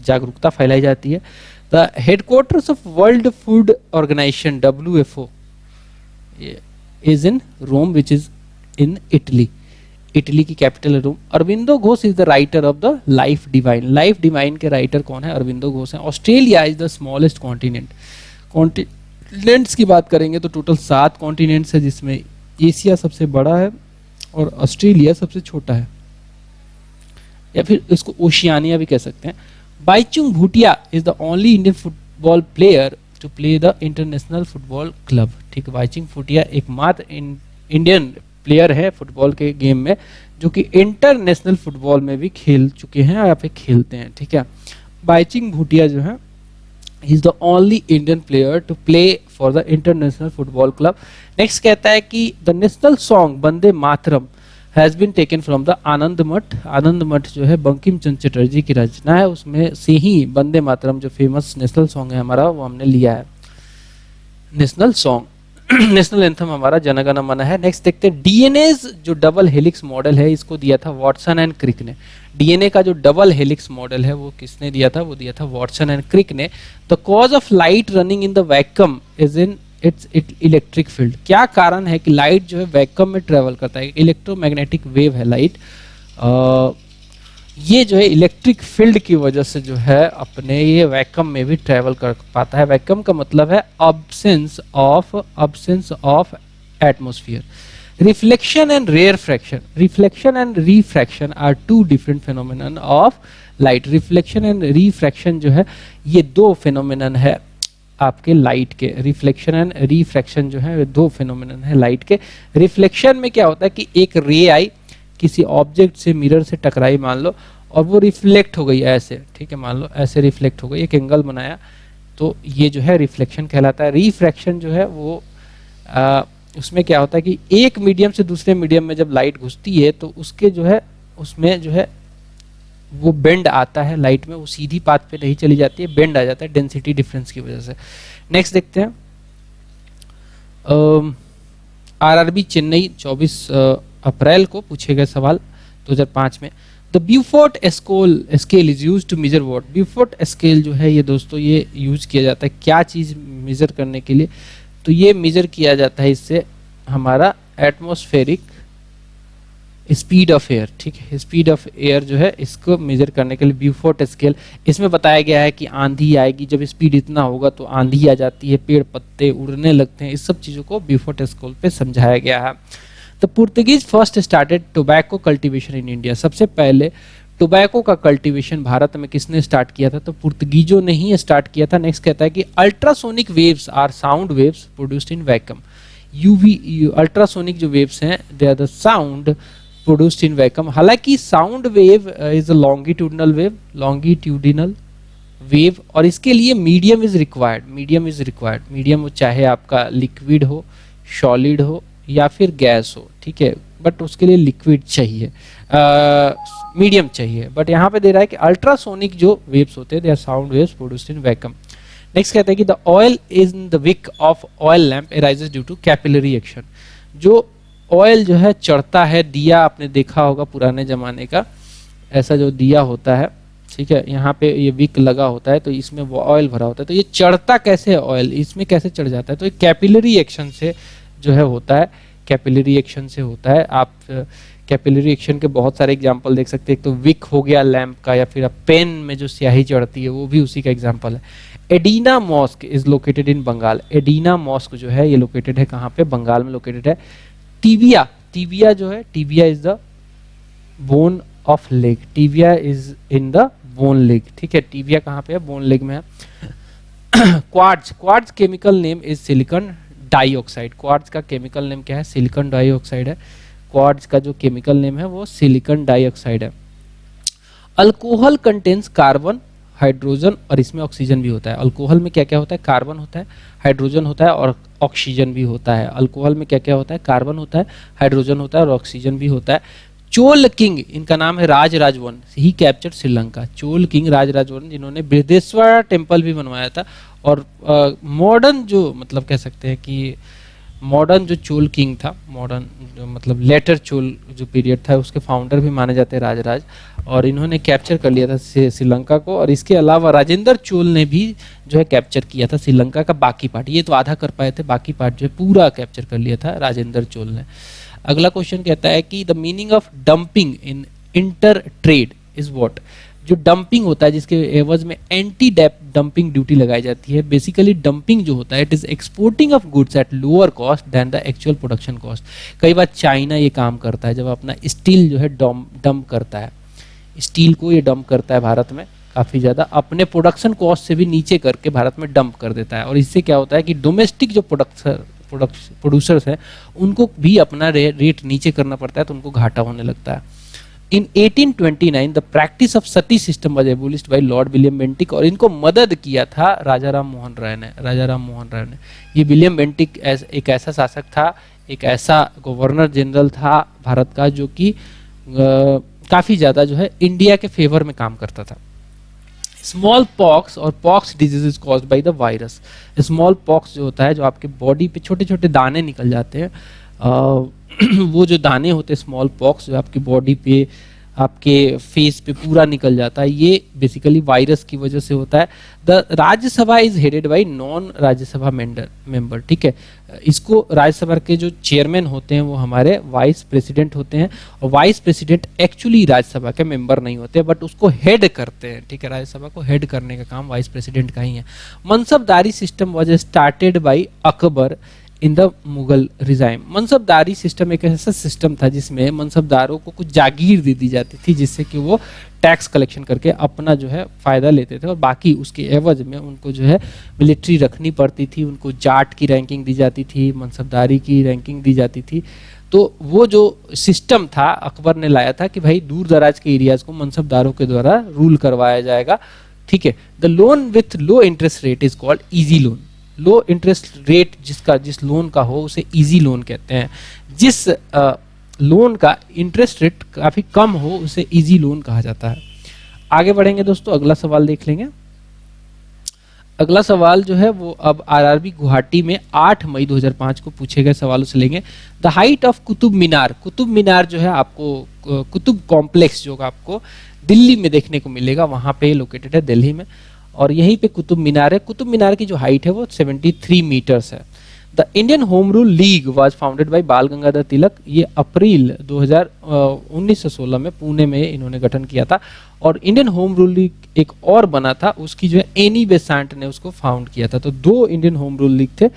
जागरूकता फैलाई जाती है। The headquarters of World Food Organization WFO is in Rome which is in Italy. Italy की कैपिटल है Rome. Aurobindo Ghosh is the writer of the Life Divine. Life Divine के राइटर कौन है? अरविंदो घोष है। Australia is the smallest continent. Continents की बात करेंगे तो टोटल 7 कॉन्टिनेंट्स है, जिसमें एशिया सबसे बड़ा है और ऑस्ट्रेलिया सबसे छोटा है, या फिर इसको ओशियानिया भी कह सकते हैं। Baichung Bhutia is the only Indian football player to play the international football club. ठीक है, बाईचुंग भूटिया एकमात्र इंडियन प्लेयर है फुटबॉल के गेम में जो कि इंटरनेशनल फुटबॉल में भी खेल चुके हैं या फिर खेलते हैं। ठीक है, बाईचुंग भूटिया जो है is the only Indian player to play for the international football club. Next कहता है कि the national song Vande Mataram has been taken from the Anand Math. Anand मठ जो है बंकिम चंद्र चटर्जी की रचना है, उसमें से ही वंदे मातरम जो फेमस नेशनल सॉन्ग है हमारा वो हमने लिया है। नेशनल सॉन्ग नेशनल एंथम हमारा जनगण मन है। नेक्स्ट देखते हैं डीएनएज जो डबल हेलिक्स मॉडल है इसको दिया था वॉटसन एंड क्रिक ने। डीएनए का जो डबल हेलिक्स मॉडल है वो किसने दिया था? वो दिया था वॉटसन एंड क्रिक ने। The cause of light running in the vacuum is in its electric field. क्या कारण है कि लाइट जो है वैक्यूम में ट्रेवल करता है? इलेक्ट्रोमैग्नेटिक वेव है लाइट, ये जो है इलेक्ट्रिक फील्ड की वजह से जो है अपने ये वैक्यूम में भी ट्रेवल कर पाता है। वैक्यूम का मतलब है absence of atmosphere. Reflection and refraction, reflection and refraction are 2 different phenomenon of light. Reflection and refraction जो है ये 2 फेनोमेनन है आपके लाइट के। रिफ्लेक्शन एंड रिफ्रैक्शन जो है 2 फेनोमेनन है लाइट के। रिफ्लेक्शन में क्या होता है कि एक रे आई किसी ऑब्जेक्ट से मिरर से टकराई मान लो और वो रिफ्लेक्ट हो गई ऐसे, ठीक है, मान लो ऐसे रिफ्लेक्ट हो गई, एक एंगल बनाया तो ये जो है रिफ्लेक्शन कहलाता है। रिफ्रैक्शन जो है वो उसमें क्या होता है कि एक मीडियम से दूसरे मीडियम में जब लाइट घुसती है तो उसके जो है उसमें जो है वो बेंड आता है लाइट में, वो सीधी पाथ पे नहीं चली जाती है, बेंड आ जाता है डेंसिटी डिफरेंस की वजह से। नेक्स्ट देखते हैं आरआरबी चेन्नई 24 अप्रैल को पूछे गए सवाल 2005 में। The Beaufort scale is use to measure what. Beaufort scale जो है ये दोस्तों ये यूज किया जाता है क्या चीज मेजर करने के लिए? तो ये मेजर किया जाता है इससे हमारा एटमॉस्फेरिक स्पीड ऑफ एयर। ठीक है, स्पीड ऑफ एयर जो है इसको मेजर करने के लिए ब्यूफोर्ट स्केल। इसमें बताया गया है कि आंधी आएगी, जब स्पीड इतना होगा तो आंधी आ जाती है, पेड़ पत्ते उड़ने लगते हैं, इस सब चीज़ों को ब्यूफोर्ट स्केल पे समझाया गया है। The Portuguese first started tobacco cultivation in India. सबसे पहले टोबैको का कल्टीवेशन भारत में किसने स्टार्ट किया था? तो पुर्तगीजों ने ही स्टार्ट किया था। नेक्स्ट कहता है कि ultrasonic waves are sound waves produced in vacuum. UV ultrasonic जो वेव्स हैं they are the sound produced in vacuum. हालांकि sound wave is a longitudinal wave और इसके लिए मीडियम इज रिक्वायर्ड। मीडियम चाहे आपका लिक्विड हो, सॉलिड हो या फिर गैस हो, ठीक है, बट उसके लिए लिक्विड चाहिए, मीडियम चाहिए। बट यहाँ पे दे रहा है कि अल्ट्रासोनिक जो वेव्स होते हैं they are sound waves produced in vacuum. Next कहता है कि the oil in the wick of oil lamp arises due to capillary action. जो ऑयल जो है चढ़ता है, दिया आपने देखा होगा पुराने जमाने का, ऐसा जो दिया होता है, ठीक है, यहाँ पे ये विक लगा होता है तो इसमें वो ऑयल भरा होता है, तो ये चढ़ता कैसे है ऑयल, इसमें कैसे चढ़ जाता है? तो ये कैपिलरी एक्शन से जो है होता है, कैपिलरी एक्शन से होता है। आप कैपिलरी एक्शन के बहुत सारे एग्जांपल देख सकते हैं। एक तो विक हो गया लैंप का, या फिर पेन में जो स्याही चढ़ती है वो भी उसी का एग्जांपल है। Adina mosque is located in Bengal. Adina mosque जो है ये लोकेटेड है कहाँ पे? बंगाल में लोकेटेड है। टीबिया जो है, tibia is the bone of leg. Tibia is in the bone leg, ठीक है, टीबिया कहाँ पे है? बोन लेग में है। Quartz chemical name is silicon dioxide. Quartz का केमिकल नेम क्या है? सिलिकॉन डाइऑक्साइड है। क्वार्ट्ज का जो केमिकल नेम है वो सिलिकॉन डाइऑक्साइड है। अल्कोहल कंटेन्स कार्बन, हाइड्रोजन और इसमें ऑक्सीजन भी होता है। अल्कोहल में क्या क्या होता है? कार्बन होता है, हाइड्रोजन होता है और ऑक्सीजन भी होता है। अल्कोहल में क्या क्या होता है? कार्बन होता है, हाइड्रोजन होता है और ऑक्सीजन भी होता है। चोल किंग, इनका नाम है राजराजवन, ही कैप्चर श्रीलंका। चोल किंग राजराजवन जिन्होंने बृहदेश्वर टेम्पल भी बनवाया था। और मॉडर्न जो मतलब कह सकते हैं कि मॉडर्न जो चोल किंग था, मॉडर्न जो मतलब लेटर चोल जो पीरियड था उसके फाउंडर भी माने जाते हैं राजराज, और इन्होंने कैप्चर कर लिया था श्रीलंका को। और इसके अलावा राजेंद्र चोल ने भी जो है कैप्चर किया था श्रीलंका का बाकी पार्ट। ये तो आधा कर पाए थे, बाकी पार्ट जो है पूरा कैप्चर कर लिया था राजेंद्र चोल ने। अगला क्वेश्चन कहता है कि the meaning of dumping in inter trade is what. जो डंपिंग होता है जिसके एवज में एंटी डंपिंग ड्यूटी लगाई जाती है, बेसिकली डंपिंग जो होता है it is exporting of goods at lower cost then the actual production cost. कई बार चाइना ये काम करता है, जब अपना स्टील जो है डंप करता है, स्टील को ये डंप करता है भारत में काफ़ी ज़्यादा, अपने प्रोडक्शन कॉस्ट से भी नीचे करके भारत में डंप कर देता है। और इससे क्या होता है कि डोमेस्टिक जो प्रोड्यूसर्स हैं उनको भी अपना रेट नीचे करना पड़ता है, तो उनको घाटा होने लगता है। In 1829 the practice of sati system was abolished by Lord William Bentinck, और इनको मदद किया था राजा राम मोहन राय ने। ये विलियम बेंटिक एक ऐसा शासक था, एक ऐसा गवर्नर जनरल था भारत का जो कि काफ़ी ज़्यादा जो है इंडिया के फेवर में काम करता था। स्मॉल पॉक्स और pox disease is caused by the virus. Small pox जो होता है, जो आपके बॉडी पे छोटे छोटे दाने निकल जाते हैं, वो जो दाने होते हैं स्मॉल पॉक्स, जो आपकी बॉडी पे, आपके फेस पे पूरा निकल जाता है, ये बेसिकली वायरस की वजह से होता है। The Rajya Sabha is headed by non Rajya Sabha member, ठीक है। इसको राज्यसभा के जो चेयरमैन होते हैं वो हमारे वाइस प्रेसिडेंट होते हैं, और वाइस प्रेसिडेंट एक्चुअली राज्यसभा के मेंबर नहीं होते बट उसको हेड करते हैं, ठीक है। राज्यसभा को हेड करने का काम वाइस प्रेसिडेंट का ही है। Mansabdari system was started by Akbar in the Mughal regime. Mansabdari system एक ऐसा सिस्टम था जिसमें मनसबदारों को कुछ जागीर दे दी जाती थी, जिससे कि वो टैक्स कलेक्शन करके अपना जो है फायदा लेते थे, और बाकी उसके एवज में उनको जो है मिलिट्री रखनी पड़ती थी, उनको जाट की रैंकिंग दी जाती थी, मनसबदारी की रैंकिंग दी जाती थी। तो वो जो सिस्टम था अकबर ने लाया था कि भाई दूर दराज के एरियाज को मनसबदारों के द्वारा रूल करवाया जाएगा, ठीक है। The loan with low interest rate is called easy loan. Low interest rate जिस लोन का हो उसे इजी लोन कहते हैं। जिस लोन का इंटरेस्ट रेट काफी कम हो उसे इजी लोन कहा जाता है। आगे बढ़ेंगे दोस्तों, अगला सवाल देख लेंगे। अगला सवाल जो है वो अब आरआरबी गुवाहाटी में 8 मई 2005 को पूछे गए सवालों से लेंगे। The height of Qutub Minar जो है आपको कुतुब कॉम्प्लेक्स जो आपको दिल्ली में देखने को मिलेगा, वहां पे लोकेटेड है दिल्ली में, और यहीं पे कुतुब मीनार है। कुतुब मीनार की जो हाइट है वो 73 मीटर्स है। The Indian home rule league was founded by बाल गंगाधर तिलक। ये अप्रैल 1916 में पुणे में इन्होंने गठन किया था। और इंडियन होम रूल लीग एक और बना था, उसकी जो है एनी बेसांट ने उसको फाउंड किया था। तो 2 इंडियन होम रूल लीग थे,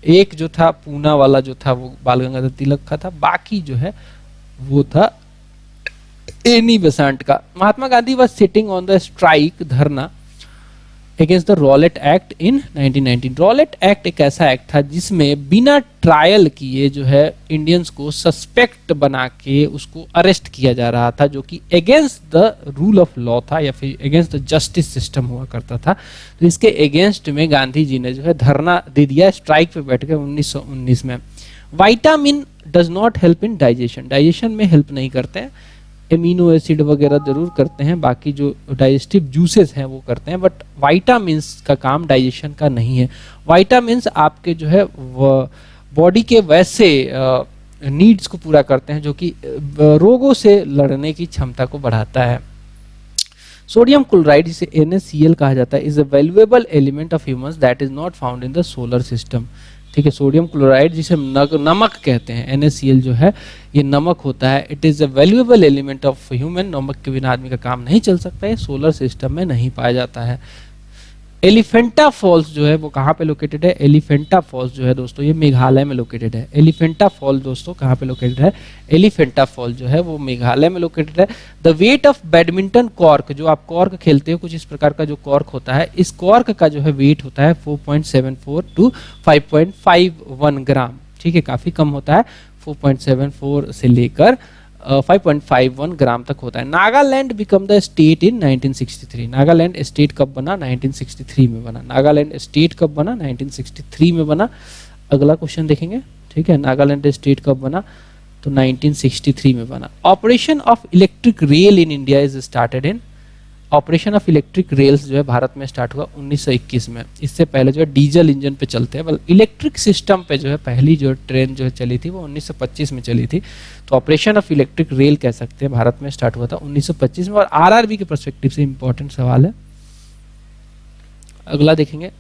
एक जो था पूना वाला जो था वो बाल गंगाधर तिलक का था, बाकी जो है वो था एनी बेसांट का। Mahatma Gandhi was sitting on the strike dharna against the Rowlatt Act in 1919। Rowlatt Act एक ऐसा एक्ट था जिसमें बिना ट्रायल किए जो है इंडियंस को सस्पेक्ट बना के उसको अरेस्ट किया जा रहा था, जो कि against the rule of law था या फिर अगेंस्ट द जस्टिस सिस्टम हुआ करता था। तो इसके अगेंस्ट में गांधी जी ने जो है धरना दे दिया, स्ट्राइक पे बैठ गए 1919 में। Vitamin does not help in digestion में हेल्प नहीं करते हैं। एमिनो एसिड वगैरह जरूर करते हैं, बाकी जो डाइजेस्टिव जूसेस हैं वो करते हैं, बट विटामिन्स का काम डाइजेशन का नहीं है। विटामिन्स आपके जो है बॉडी के वैसे नीड्स को पूरा करते हैं जो कि रोगों से लड़ने की क्षमता को बढ़ाता है। सोडियम क्लोराइड, जिसे NaCl कहा जाता है, is a valuable element of humans that is not found in the solar system. ठीक है, सोडियम क्लोराइड जिसे नमक कहते हैं, NaCl जो है ये नमक होता है। It is a valuable element of human. नमक के बिना आदमी का काम नहीं चल सकता है, सोलर सिस्टम में नहीं पाया जाता है। एलिफेंटा फॉल्स जो है वो कहाँ पे लोकेटेड है? एलिफेंटा फॉल्स जो है दोस्तों ये मेघालय में लोकेटेड है। एलिफेंटा फॉल दोस्तों कहाँ पे लोकेटेड है? एलिफेंटा फॉल जो है वो मेघालय में लोकेटेड है। The weight of badminton cork, जो आप कॉर्क खेलते हो कुछ इस प्रकार का जो कॉर्क होता है, इस कॉर्क का जो है वेट होता है 4.74 टू 5.51 ग्राम। ठीक है, काफी कम होता है, 4.74 से लेकर 5.51 ग्राम तक होता है। Nagaland become the state in 1963। Nagaland state कब बना? 1963 में बना। नागालैंड स्टेट कब बना? 1963 में बना। अगला क्वेश्चन देखेंगे। ठीक है, नागालैंड स्टेट कब बना? तो 1963 में बना। Operation of electric rail in India is started in. Operation of electric rails जो है भारत में स्टार्ट हुआ 1921 में। इससे पहले जो है डीजल इंजन पे चलते हैं, बल्कि इलेक्ट्रिक सिस्टम पे जो है पहली जो ट्रेन जो है चली थी वो 1925 में चली थी। तो ऑपरेशन ऑफ इलेक्ट्रिक रेल कह सकते हैं भारत में स्टार्ट हुआ था 1925 में। और आरआरबी के पर्सपेक्टिव से इंपॉर्टेंट सवाल है। अगला देखेंगे।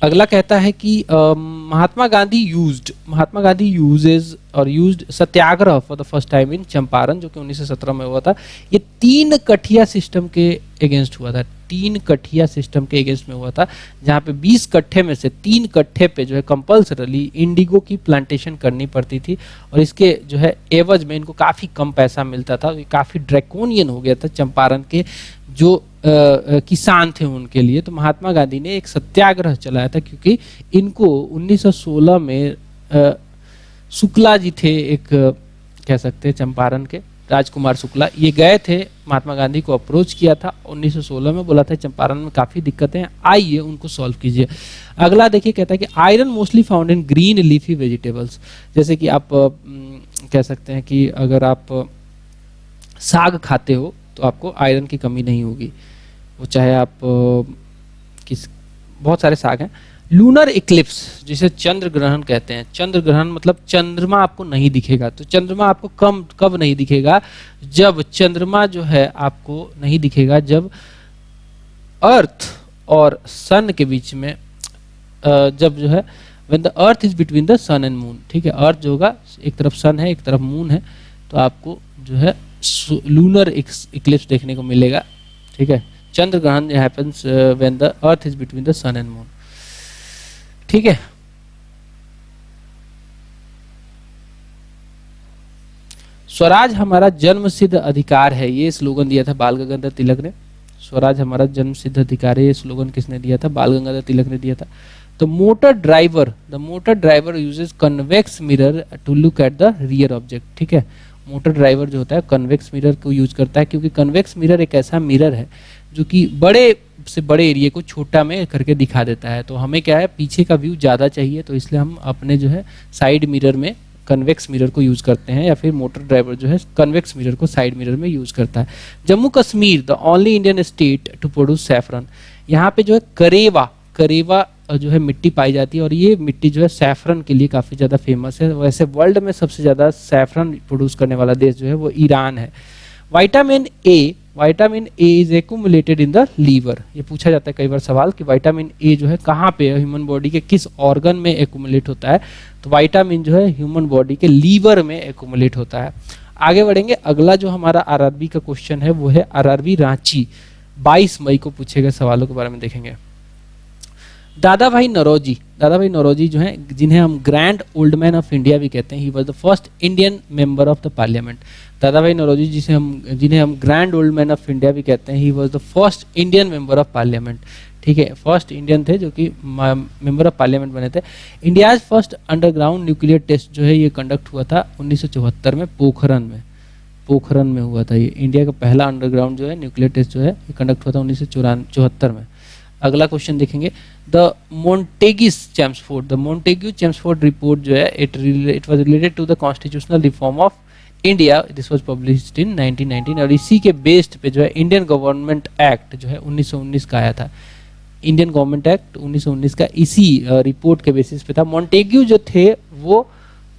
अगला कहता है कि महात्मा गांधी यूजेज और used Satyagraha for the first time in Champaran, जो कि 1917 में हुआ था। ये 3 कठिया सिस्टम के अगेंस्ट हुआ था, 3 कठिया सिस्टम के अगेंस्ट में हुआ था, जहाँ पे 20 कट्ठे में से 3 कट्ठे पे जो है कंपल्सरली इंडिगो की प्लांटेशन करनी पड़ती थी, और इसके जो है एवज में इनको काफ़ी कम पैसा मिलता था। ये काफ़ी ड्रैकोनियन हो गया था चंपारण के जो किसान थे उनके लिए। तो महात्मा गांधी ने एक सत्याग्रह चलाया था, क्योंकि इनको 1916 में शुक्ला जी थे, एक कह सकते हैं चंपारण के राजकुमार शुक्ला, ये गए थे महात्मा गांधी को अप्रोच किया था 1916 में, बोला था चंपारण में काफ़ी दिक्कतें हैं, आइए उनको सॉल्व कीजिए। अगला देखिए, कहता है कि iron mostly found in green leafy vegetables, जैसे कि आप कह सकते हैं कि अगर आप साग खाते हो तो आपको आयरन की कमी नहीं होगी, वो चाहे आप किस, बहुत सारे साग हैं। लूनर इक्लिप्स, जिसे चंद्र ग्रहण कहते हैं, चंद्र ग्रहण मतलब चंद्रमा आपको नहीं दिखेगा। तो चंद्रमा आपको कब नहीं दिखेगा, जब चंद्रमा जो है आपको नहीं दिखेगा जब अर्थ और सन के बीच में, जब जो है when the earth is between the sun and moon, ठीक है, अर्थ जो होगा एक तरफ सन है एक तरफ मून है, तो आपको जो है लूनर इक्लिप्स देखने को मिलेगा, ठीक है। चंद्र ग्रहण happens when the earth is between the sun and moon, ठीक है। स्वराज हमारा जन्मसिद्ध अधिकार है, ये स्लोगन दिया था बाल गंगाधर तिलक ने। स्वराज हमारा जन्मसिद्ध अधिकार है, ये स्लोगन किसने दिया था, बाल गंगाधर तिलक ने दिया था। The motor driver uses convex mirror to look at the rear object, ठीक है। मोटर ड्राइवर जो होता है कन्वेक्स मिरर को यूज करता है, क्योंकि कन्वेक्स मिरर एक ऐसा मिरर है जो कि बड़े से बड़े एरिया को छोटा में करके दिखा देता है। तो हमें क्या है, पीछे का व्यू ज़्यादा चाहिए, तो इसलिए हम अपने जो है साइड मिरर में कन्वेक्स मिरर को यूज़ करते हैं, या फिर मोटर ड्राइवर जो है कन्वेक्स मिरर को साइड मिरर में यूज़ करता है। Jammu Kashmir the only Indian state to produce saffron, यहाँ पे जो है करेवा जो है मिट्टी पाई जाती है, और ये मिट्टी जो है सैफरन के लिए काफ़ी ज़्यादा फेमस है। वैसे वर्ल्ड में सबसे ज़्यादा सैफरन प्रोड्यूस करने वाला देश जो है वो ईरान है। Vitamin A is accumulated in the liver, ये पूछा जाता है कई बार सवाल कि विटामिन ए जो है कहाँ पे ह्यूमन बॉडी के किस ऑर्गन में एक्यूमुलेट होता है, तो विटामिन जो है ह्यूमन बॉडी के लीवर में एक्यूमुलेट होता है। आगे बढ़ेंगे, अगला जो हमारा आरआरबी का क्वेश्चन है वो है आरआरबी रांची, 22 मई को पूछे गए सवालों के बारे में देखेंगे। दादा भाई नौरोजी जो हैं, जिन्हें हम grand old man of India भी कहते हैं, he was the first Indian member of the parliament. दादा भाई नौरोजी जिन्हें हम grand old man of India भी कहते हैं, he was the first Indian member of parliament, ठीक है, फर्स्ट इंडियन थे जो कि मेंबर ऑफ पार्लियामेंट बने थे। India's first underground nuclear test जो है ये कंडक्ट हुआ था 1974 में पोखरन में हुआ था। ये इंडिया का पहला अंडरग्राउंड जो है न्यूक्लियर टेस्ट जो है ये कंडक्ट हुआ था 1974 में। अगला क्वेश्चन देखेंगे, द मोंटेग्यू चेम्सफोर्ड रिपोर्ट जो है it was related to the constitutional reform of India, this was published in 1919, और इसी के बेस्ड पे जो है इंडियन गवर्नमेंट एक्ट जो है 1919 का आया था। इंडियन गवर्नमेंट एक्ट 1919 का इसी रिपोर्ट के बेसिस पे था। मोंटेग्यू जो थे वो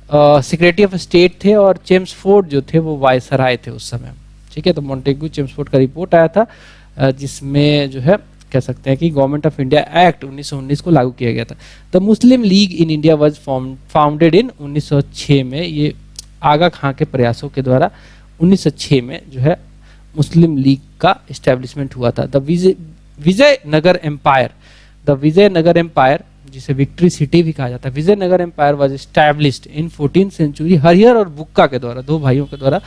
सेक्रेटरी ऑफ स्टेट थे, और चेम्सफोर्ड जो थे वो वायसराय थे उस समय, ठीक है। तो मोंटेग्यू चेम्सफोर्ड का रिपोर्ट आया था जिसमें जो है कह सकते हैं कि गवर्नमेंट ऑफ इंडिया एक्ट 1919 को लागू किया गया था। The Muslim league in India was founded in 1906 में, ये आगा खां के प्रयासों के द्वारा 1906 में जो है मुस्लिम लीग का इस्टेब्लिशमेंट हुआ था। द विजयनगर एम्पायर जिसे विक्ट्री सिटी भी कहा जाता है, Vijayanagara empire was established in 14th century Harihara और बुक्का के द्वारा, दो भाइयों के द्वारा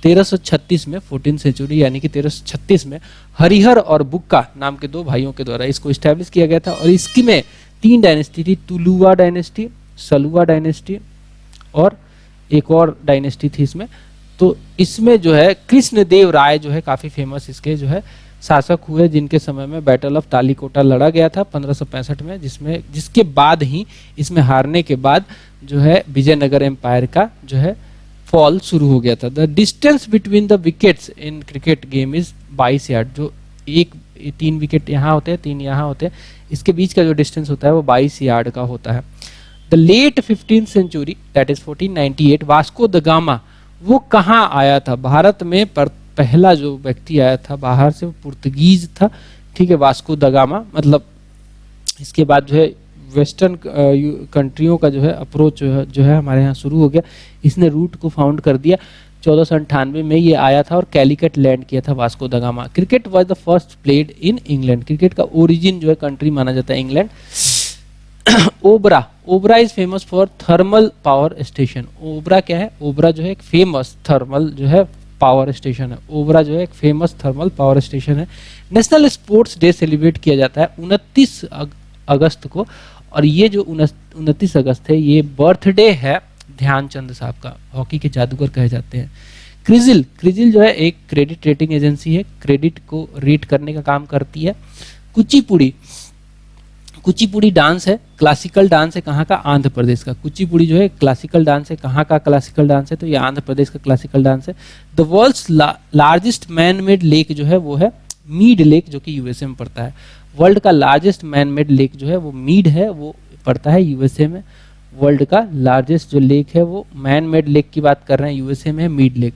1336 में, 14th सेंचुरी यानी कि 1336 में हरिहर और बुक्का नाम के दो भाइयों के द्वारा इसको इस्टेब्लिश किया गया था। और इसकी में 3 डायनेस्टी थी, तुलुवा डायनेस्टी, सलुवा डायनेस्टी और एक और डायनेस्टी थी इसमें। तो इसमें जो है कृष्णदेव राय जो है काफ़ी फेमस इसके जो है शासक हुए, जिनके समय में बैटल ऑफ तालीकोटा लड़ा गया था 1565 में, जिसके बाद ही इसमें हारने के बाद जो है विजयनगर एम्पायर का जो है फॉल शुरू हो गया था। The distance between the wickets in cricket game is 22 yard, जो 3 विकेट यहाँ होते हैं 3 यहाँ होते हैं, इसके बीच का जो डिस्टेंस होता है वो 22 यार्ड का होता है। The late 15th century that is 1498 Vasco da Gama वो कहाँ आया था? भारत में पहला जो व्यक्ति आया था बाहर से वो पुर्तगीज था, ठीक है, वास्को द गामा। मतलब इसके बाद जो है वेस्टर्न कंट्रियों का जो है अप्रोच जो है हमारे यहाँ शुरू हो गया। इसने रूट को फाउंड कर दिया। 1498 में ये आया था और कैलिकट लैंड किया था Vasco da gamma. Cricket was the first played in England. Cricket का ओरिजिन जो है कंट्री माना जाता है England. Obra is famous for thermal power station. Obra क्या है? ओबरा जो है एक फेमस थर्मल जो है पावर स्टेशन है। ओबरा जो है एक फेमस थर्मल पावर स्टेशन है। नेशनल स्पोर्ट्स डे सेलिब्रेट किया जाता है 29 अगस्त को, और ये जो 29 अगस्त है ये बर्थडे है ध्यानचंद साहब का। हॉकी के जादूगर कहे जाते हैं। क्रिजिल जो है एक क्रेडिट रेटिंग एजेंसी है, क्रेडिट को रेट करने का काम करती है। कुचिपुड़ी डांस है, क्लासिकल डांस है कहाँ का? आंध्र प्रदेश का। कुचिपुड़ी जो है क्लासिकल डांस है, कहाँ का क्लासिकल डांस है? तो ये आंध्र प्रदेश का क्लासिकल डांस है। The world's largest man made lake जो है वो है मीड लेक, जो कि यूएसए में पड़ता है। वर्ल्ड का लार्जेस्ट मैन मेड लेक जो है वो मीड है, वो पड़ता है यूएसए में। वर्ल्ड का लार्जेस्ट जो लेक है वो मैन मेड लेक की बात कर रहे हैं, यूएसए में है Mead lake.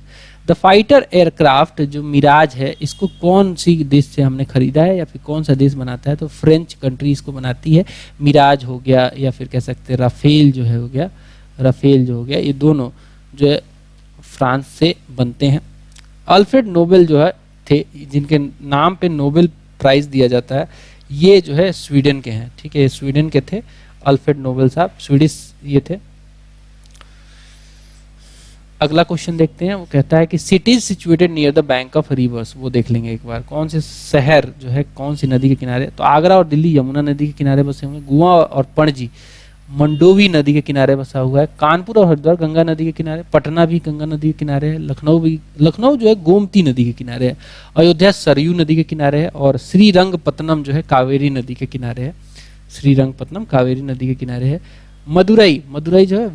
The fighter aircraft जो मिराज है, इसको कौन सी देश से हमने खरीदा है या फिर कौन सा देश बनाता है? तो फ्रेंच कंट्री इसको बनाती है। मिराज हो गया या फिर कह सकते हैं राफेल जो है हो गया, राफेल जो हो गया, ये दोनों जो है फ्रांस से बनते हैं। अल्फ्रेड नोबेल जो है थे, जिनके नाम पे नोबेल प्राइज दिया जाता है, ये जो है स्वीडन के हैं। ठीक है, स्वीडन के थे अल्फ्रेड नोबेल साहब, स्वीडिश ये थे। अगला क्वेश्चन देखते हैं, वो कहता है कि cities situated near the bank of reverse, वो देख लेंगे एक बार। कौन से शहर जो है कौन सी नदी के किनारे? तो आगरा और दिल्ली यमुना नदी के किनारे बसे हुए हैं। गोवा और पणजी मंडोवी नदी के किनारे बसा हुआ है। कानपुर और हरिद्वार गंगा नदी के किनारे। पटना भी गंगा नदी के किनारे है। लखनऊ जो है गोमती नदी के किनारे है। अयोध्या सरयू नदी के किनारे है। और श्रीरंगपत्तनम जो है कावेरी नदी के किनारे है। श्रीरंगपत्तनम कावेरी नदी के किनारे है। मदुरई जो है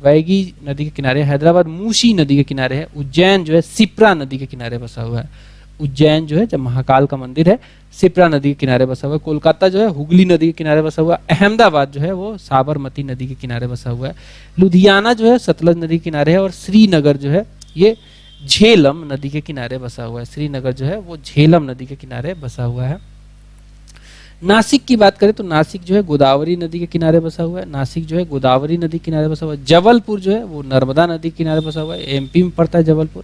वैगी नदी के किनारे। हैदराबाद मूसी नदी के किनारे है। उज्जैन जो है सिप्रा नदी के किनारे बसा हुआ है। उज्जैन जो है जब महाकाल का मंदिर है, सिप्रा नदी के किनारे बसा हुआ है। कोलकाता जो है हुगली नदी के किनारे बसा हुआ है। अहमदाबाद जो है वो साबरमती नदी के किनारे बसा हुआ है। लुधियाना जो है सतलज नदी के किनारे है। और श्रीनगर जो है ये झेलम नदी के किनारे बसा हुआ है। श्रीनगर जो है वो झेलम नदी के किनारे बसा हुआ है। नासिक की बात करें तो नासिक जो है गोदावरी नदी के किनारे बसा हुआ है। नासिक जो है गोदावरी नदी के किनारे बसा हुआ है। जबलपुर जो है वो नर्मदा नदी के किनारे बसा हुआ है, एमपी में पड़ता है जबलपुर।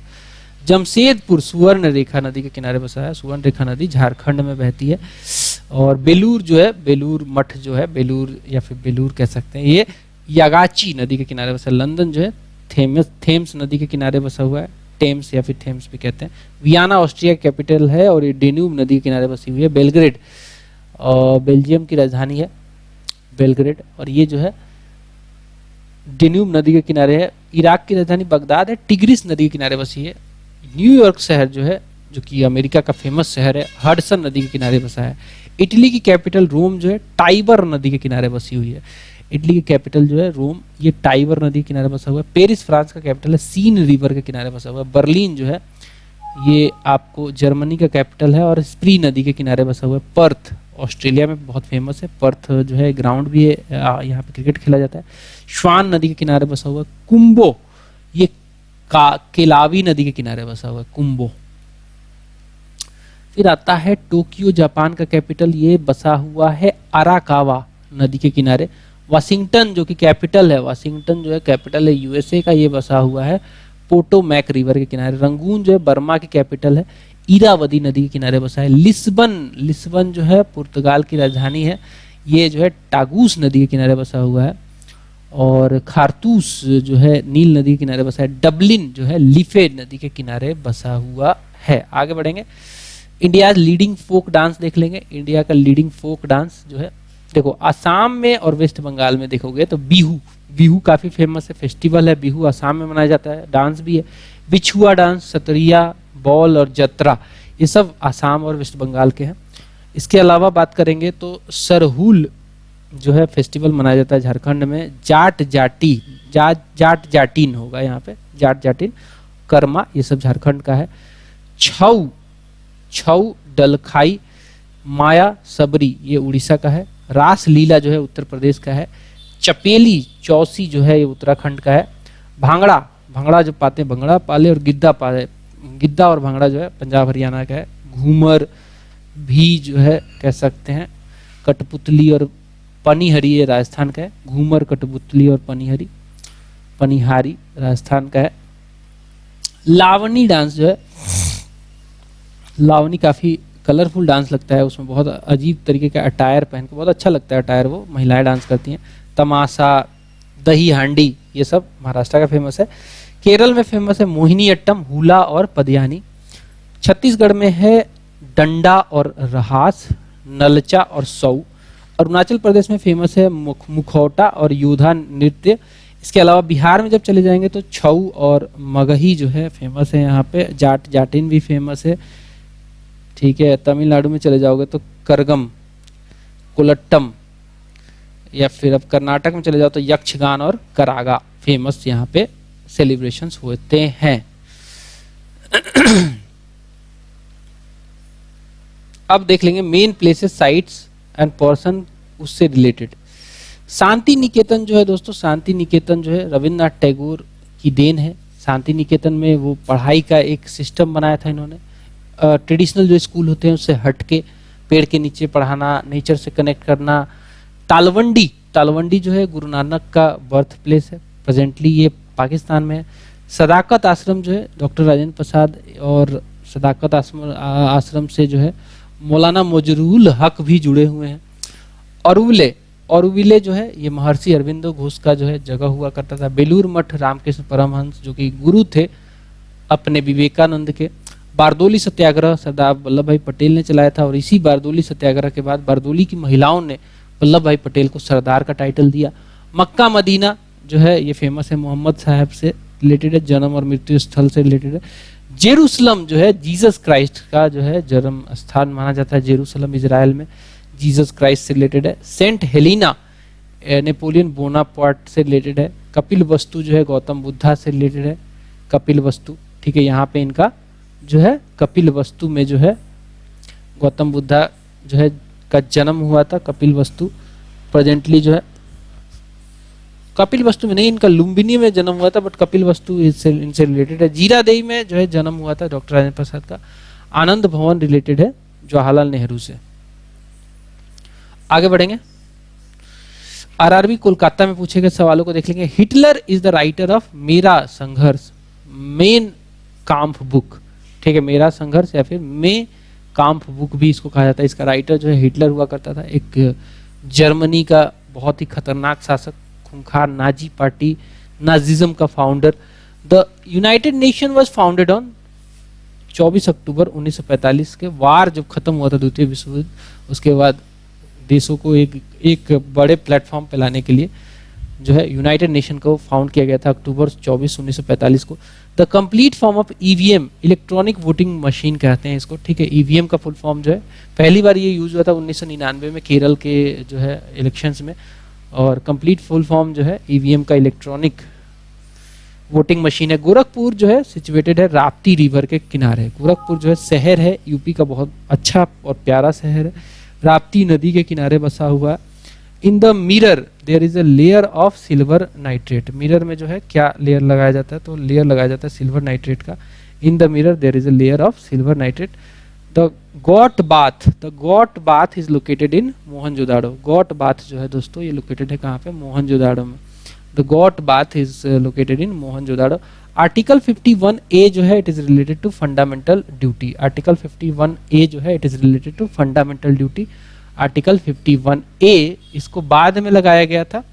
जमशेदपुर सुवर्ण रेखा नदी के किनारे बसा है। सुवर्ण रेखा नदी झारखंड में बहती है। और बेलूर जो है, बेलूर मठ जो है, बेलूर या फिर बेलूर कह सकते हैं, ये यागाची नदी के किनारे बसा है। लंदन जो है थेम्स नदी के किनारे बसा हुआ है। टेम्स या फिर थेम्स भी कहते हैं। वियना ऑस्ट्रिया कैपिटल है और ये डेन्यूब नदी के किनारे बसी हुई है। बेलग्रेड और बेल्जियम की राजधानी है बेलग्रेड, और ये जो है डेन्यूब नदी के किनारे है। इराक की राजधानी बगदाद है, टिग्रिस नदी के किनारे बसी है। न्यूयॉर्क शहर जो है, जो कि अमेरिका का फेमस शहर है, हडसन नदी के किनारे बसा है। इटली की कैपिटल रोम जो है टाइबर नदी के किनारे बसी हुई है। इटली की कैपिटल जो है रोम, ये टाइबर नदी के किनारे बसा हुआ है। पेरिस फ्रांस का कैपिटल है, सीन रिवर के किनारे बसा हुआ है। बर्लिन जो है ये आपको जर्मनी का कैपिटल है और स्प्री नदी के किनारे बसा हुआ है। पर्थ ऑस्ट्रेलिया में बहुत फेमस है। पर्थ जो है ग्राउंड भी है, यहाँ पे क्रिकेट खेला जाता है। श्वान नदी के किनारे बसा हुआ है। कुंबो ये केलावी नदी के किनारे बसा हुआ है, कुंबो। फिर आता है टोक्यो जापान का कैपिटल, ये बसा हुआ है अराकावा नदी के किनारे। वाशिंगटन जो कि कैपिटल है, वाशिंगटन जो है कैपिटल है यूएसए का, ये बसा हुआ है पोटोमैक रिवर के किनारे। रंगून जो है बर्मा की कैपिटल है, इरावदी नदी के किनारे बसा है। लिस्बन जो है पुर्तगाल की राजधानी है, ये जो है टागूस नदी के किनारे बसा हुआ है। और खारतूस जो है नील नदी के किनारे बसा है। डबलिन जो है लिफे नदी के किनारे बसा हुआ है। आगे बढ़ेंगे, इंडिया लीडिंग फोक डांस देख लेंगे। इंडिया का लीडिंग फोक डांस जो है, देखो आसाम में और वेस्ट बंगाल में देखोगे तो बिहू काफी फेमस है, फेस्टिवल है बिहू, आसाम में मनाया जाता है, डांस भी है। बिछुआ डांस, सतरिया, बॉल और जत्रा, ये सब आसाम और वेस्ट बंगाल के हैं। इसके अलावा बात करेंगे तो सरहुल जो है फेस्टिवल मनाया जाता है झारखंड में। जाट जाटिन होगा यहाँ पे, जाट जाटिन, कर्मा, ये सब झारखंड का है। छऊ डलखाई, माया सबरी, ये उड़ीसा का है। रास लीला जो है उत्तर प्रदेश का है। चपेली चौसी जो है ये उत्तराखंड का है। भांगड़ा जो पाते हैं, भंगड़ा पाले और गिद्दा और भांगड़ा जो है पंजाब हरियाणा का है। घूमर भी जो है कह सकते हैं, कठपुतली और पनिहरी ये राजस्थान का है, घूमर, कठपुतली और पनिहारी राजस्थान का है। लावनी डांस जो है, लावनी काफी कलरफुल डांस लगता है, उसमें बहुत अजीब तरीके का अटायर पहन के, बहुत अच्छा लगता है अटायर, वो महिलाएं डांस करती हैं। तमाशा, दही हांडी, ये सब महाराष्ट्र का फेमस है। केरल में फेमस है मोहिनी अट्टम, हुला और पदियानी। छत्तीसगढ़ में है डंडा और रहास, नलचा और सौ। अरुणाचल प्रदेश में फेमस है मुखौटा और योधा नृत्य। इसके अलावा बिहार में जब चले जाएंगे तो छऊ और मगही जो है फेमस है यहाँ पे। जाटिन भी फेमस है, ठीक है। तमिलनाडु में चले जाओगे तो करगम, कुलट्टम, या फिर अब कर्नाटक में चले जाओ तो यक्षगान और करागा फेमस यहाँ पे सेलिब्रेशंस होते हैं। अब देख लेंगे main places, sites and person उससे रिलेटेड। शांति निकेतन जो है दोस्तों, शांति निकेतन जो है रविन्द्रनाथ टैगोर की देन है। शांति निकेतन में वो पढ़ाई का एक सिस्टम बनाया था इन्होंने। ट्रेडिशनल जो स्कूल होते हैं उससे हट के पेड़ के नीचे पढ़ाना, नेचर से कनेक्ट करना। तालवंडी जो है गुरु नानक का बर्थ प्लेस है, प्रेजेंटली ये पाकिस्तान में है। सदाकत आश्रम जो है डॉक्टर राजेंद्र प्रसाद, और सदाकत आश्रम से जो है मौलाना मजरूल हक भी जुड़े हुए हैं। औरविले जो है ये महर्षि अरविंदो घोष का जो है जगह हुआ करता था। बेलूर मठ रामकृष्ण परमहंस जो कि गुरु थे अपने विवेकानंद के। बारदोली सत्याग्रह सरदार वल्लभ भाई पटेल ने चलाया था, और इसी बारदोली सत्याग्रह के बाद बारदोली की महिलाओं ने वल्लभ भाई पटेल को सरदार का टाइटल दिया। मक्का मदीना जो है ये फेमस है, मोहम्मद साहब से रिलेटेड है, जन्म और मृत्यु स्थल से रिलेटेड है। जेरूसलम जो है जीसस क्राइस्ट का जो है जन्म स्थान माना जाता है, जेरूसलम इजराइल में जीसस क्राइस्ट से रिलेटेड है। सेंट हेलिना नेपोलियन बोनापार्ट से रिलेटेड है। कपिल वस्तु जो है गौतम बुद्धा से रिलेटेड है, कपिल वस्तु, ठीक है। यहाँ पे इनका जो है कपिल वस्तु में जो है गौतम बुद्धा जो है का जन्म हुआ था। कपिल वस्तु प्रेजेंटली जो है, कपिल वस्तु में नहीं, इनका लुम्बिनी में जन्म हुआ था, बट कपिल वस्तु इनसे रिलेटेड है। जीरादेई में जो है जन्म हुआ था डॉक्टर राजेंद्र प्रसाद का। आनंद भवन रिलेटेड है जवाहरलाल नेहरू से। आगे बढ़ेंगे, आरआरबी कोलकाता में पूछे गए सवालों को देख लेंगे। Hitler is the writer of मेरा संघर्ष, मेन काम्फ बुक, ठीक है। मेरा संघर्ष या फिर मे काम्फ बुक भी इसको कहा जाता है। इसका राइटर जो है हिटलर हुआ करता था, एक जर्मनी का बहुत ही खतरनाक शासक, खूंखार नाजी पार्टी, नाजिज्म का founder. The United nation was founded on 24 अक्टूबर 1945 के। वार जब खत्म हुआ था द्वितीय विश्व युद्ध, उसके बाद देशों को एक बड़े प्लेटफॉर्म पे लाने के लिए जो है यूनाइटेड नेशन को फाउंड किया गया था अक्टूबर 24, 1945 को। The complete form of EVM, electronic voting machine कहते हैं इसको, ठीक है। ईवीएम का फुल फॉर्म जो है पहली बार ये यूज हुआ था 1999 में केरल के जो है इलेक्शंस में, और कंप्लीट फुल फॉर्म जो है ईवीएम का इलेक्ट्रॉनिक वोटिंग मशीन है। गोरखपुर जो है सिचुएटेड है राप्ती रिवर के किनारे। गोरखपुर जो है शहर है, यूपी का बहुत अच्छा और प्यारा शहर है, राप्ती नदी के किनारे बसा हुआ। In the mirror there is a layer of silver nitrate. Mirror में जो है क्या लेयर लगाया जाता है, तो लेयर लगाया जाता है सिल्वर नाइट्रेट का। In the mirror there is a layer of silver nitrate. The great bath is located in Mohenjodaro. Great bath जो है दोस्तों ये लोकेटेड है कहाँ पे, मोहनजोदाड़ो में। The great bath is located in Mohenjodaro. Article 51A जो है it is related to fundamental duty. Article 51A जो है it is related to fundamental duty. Article 51A इसको बाद में लगाया गया था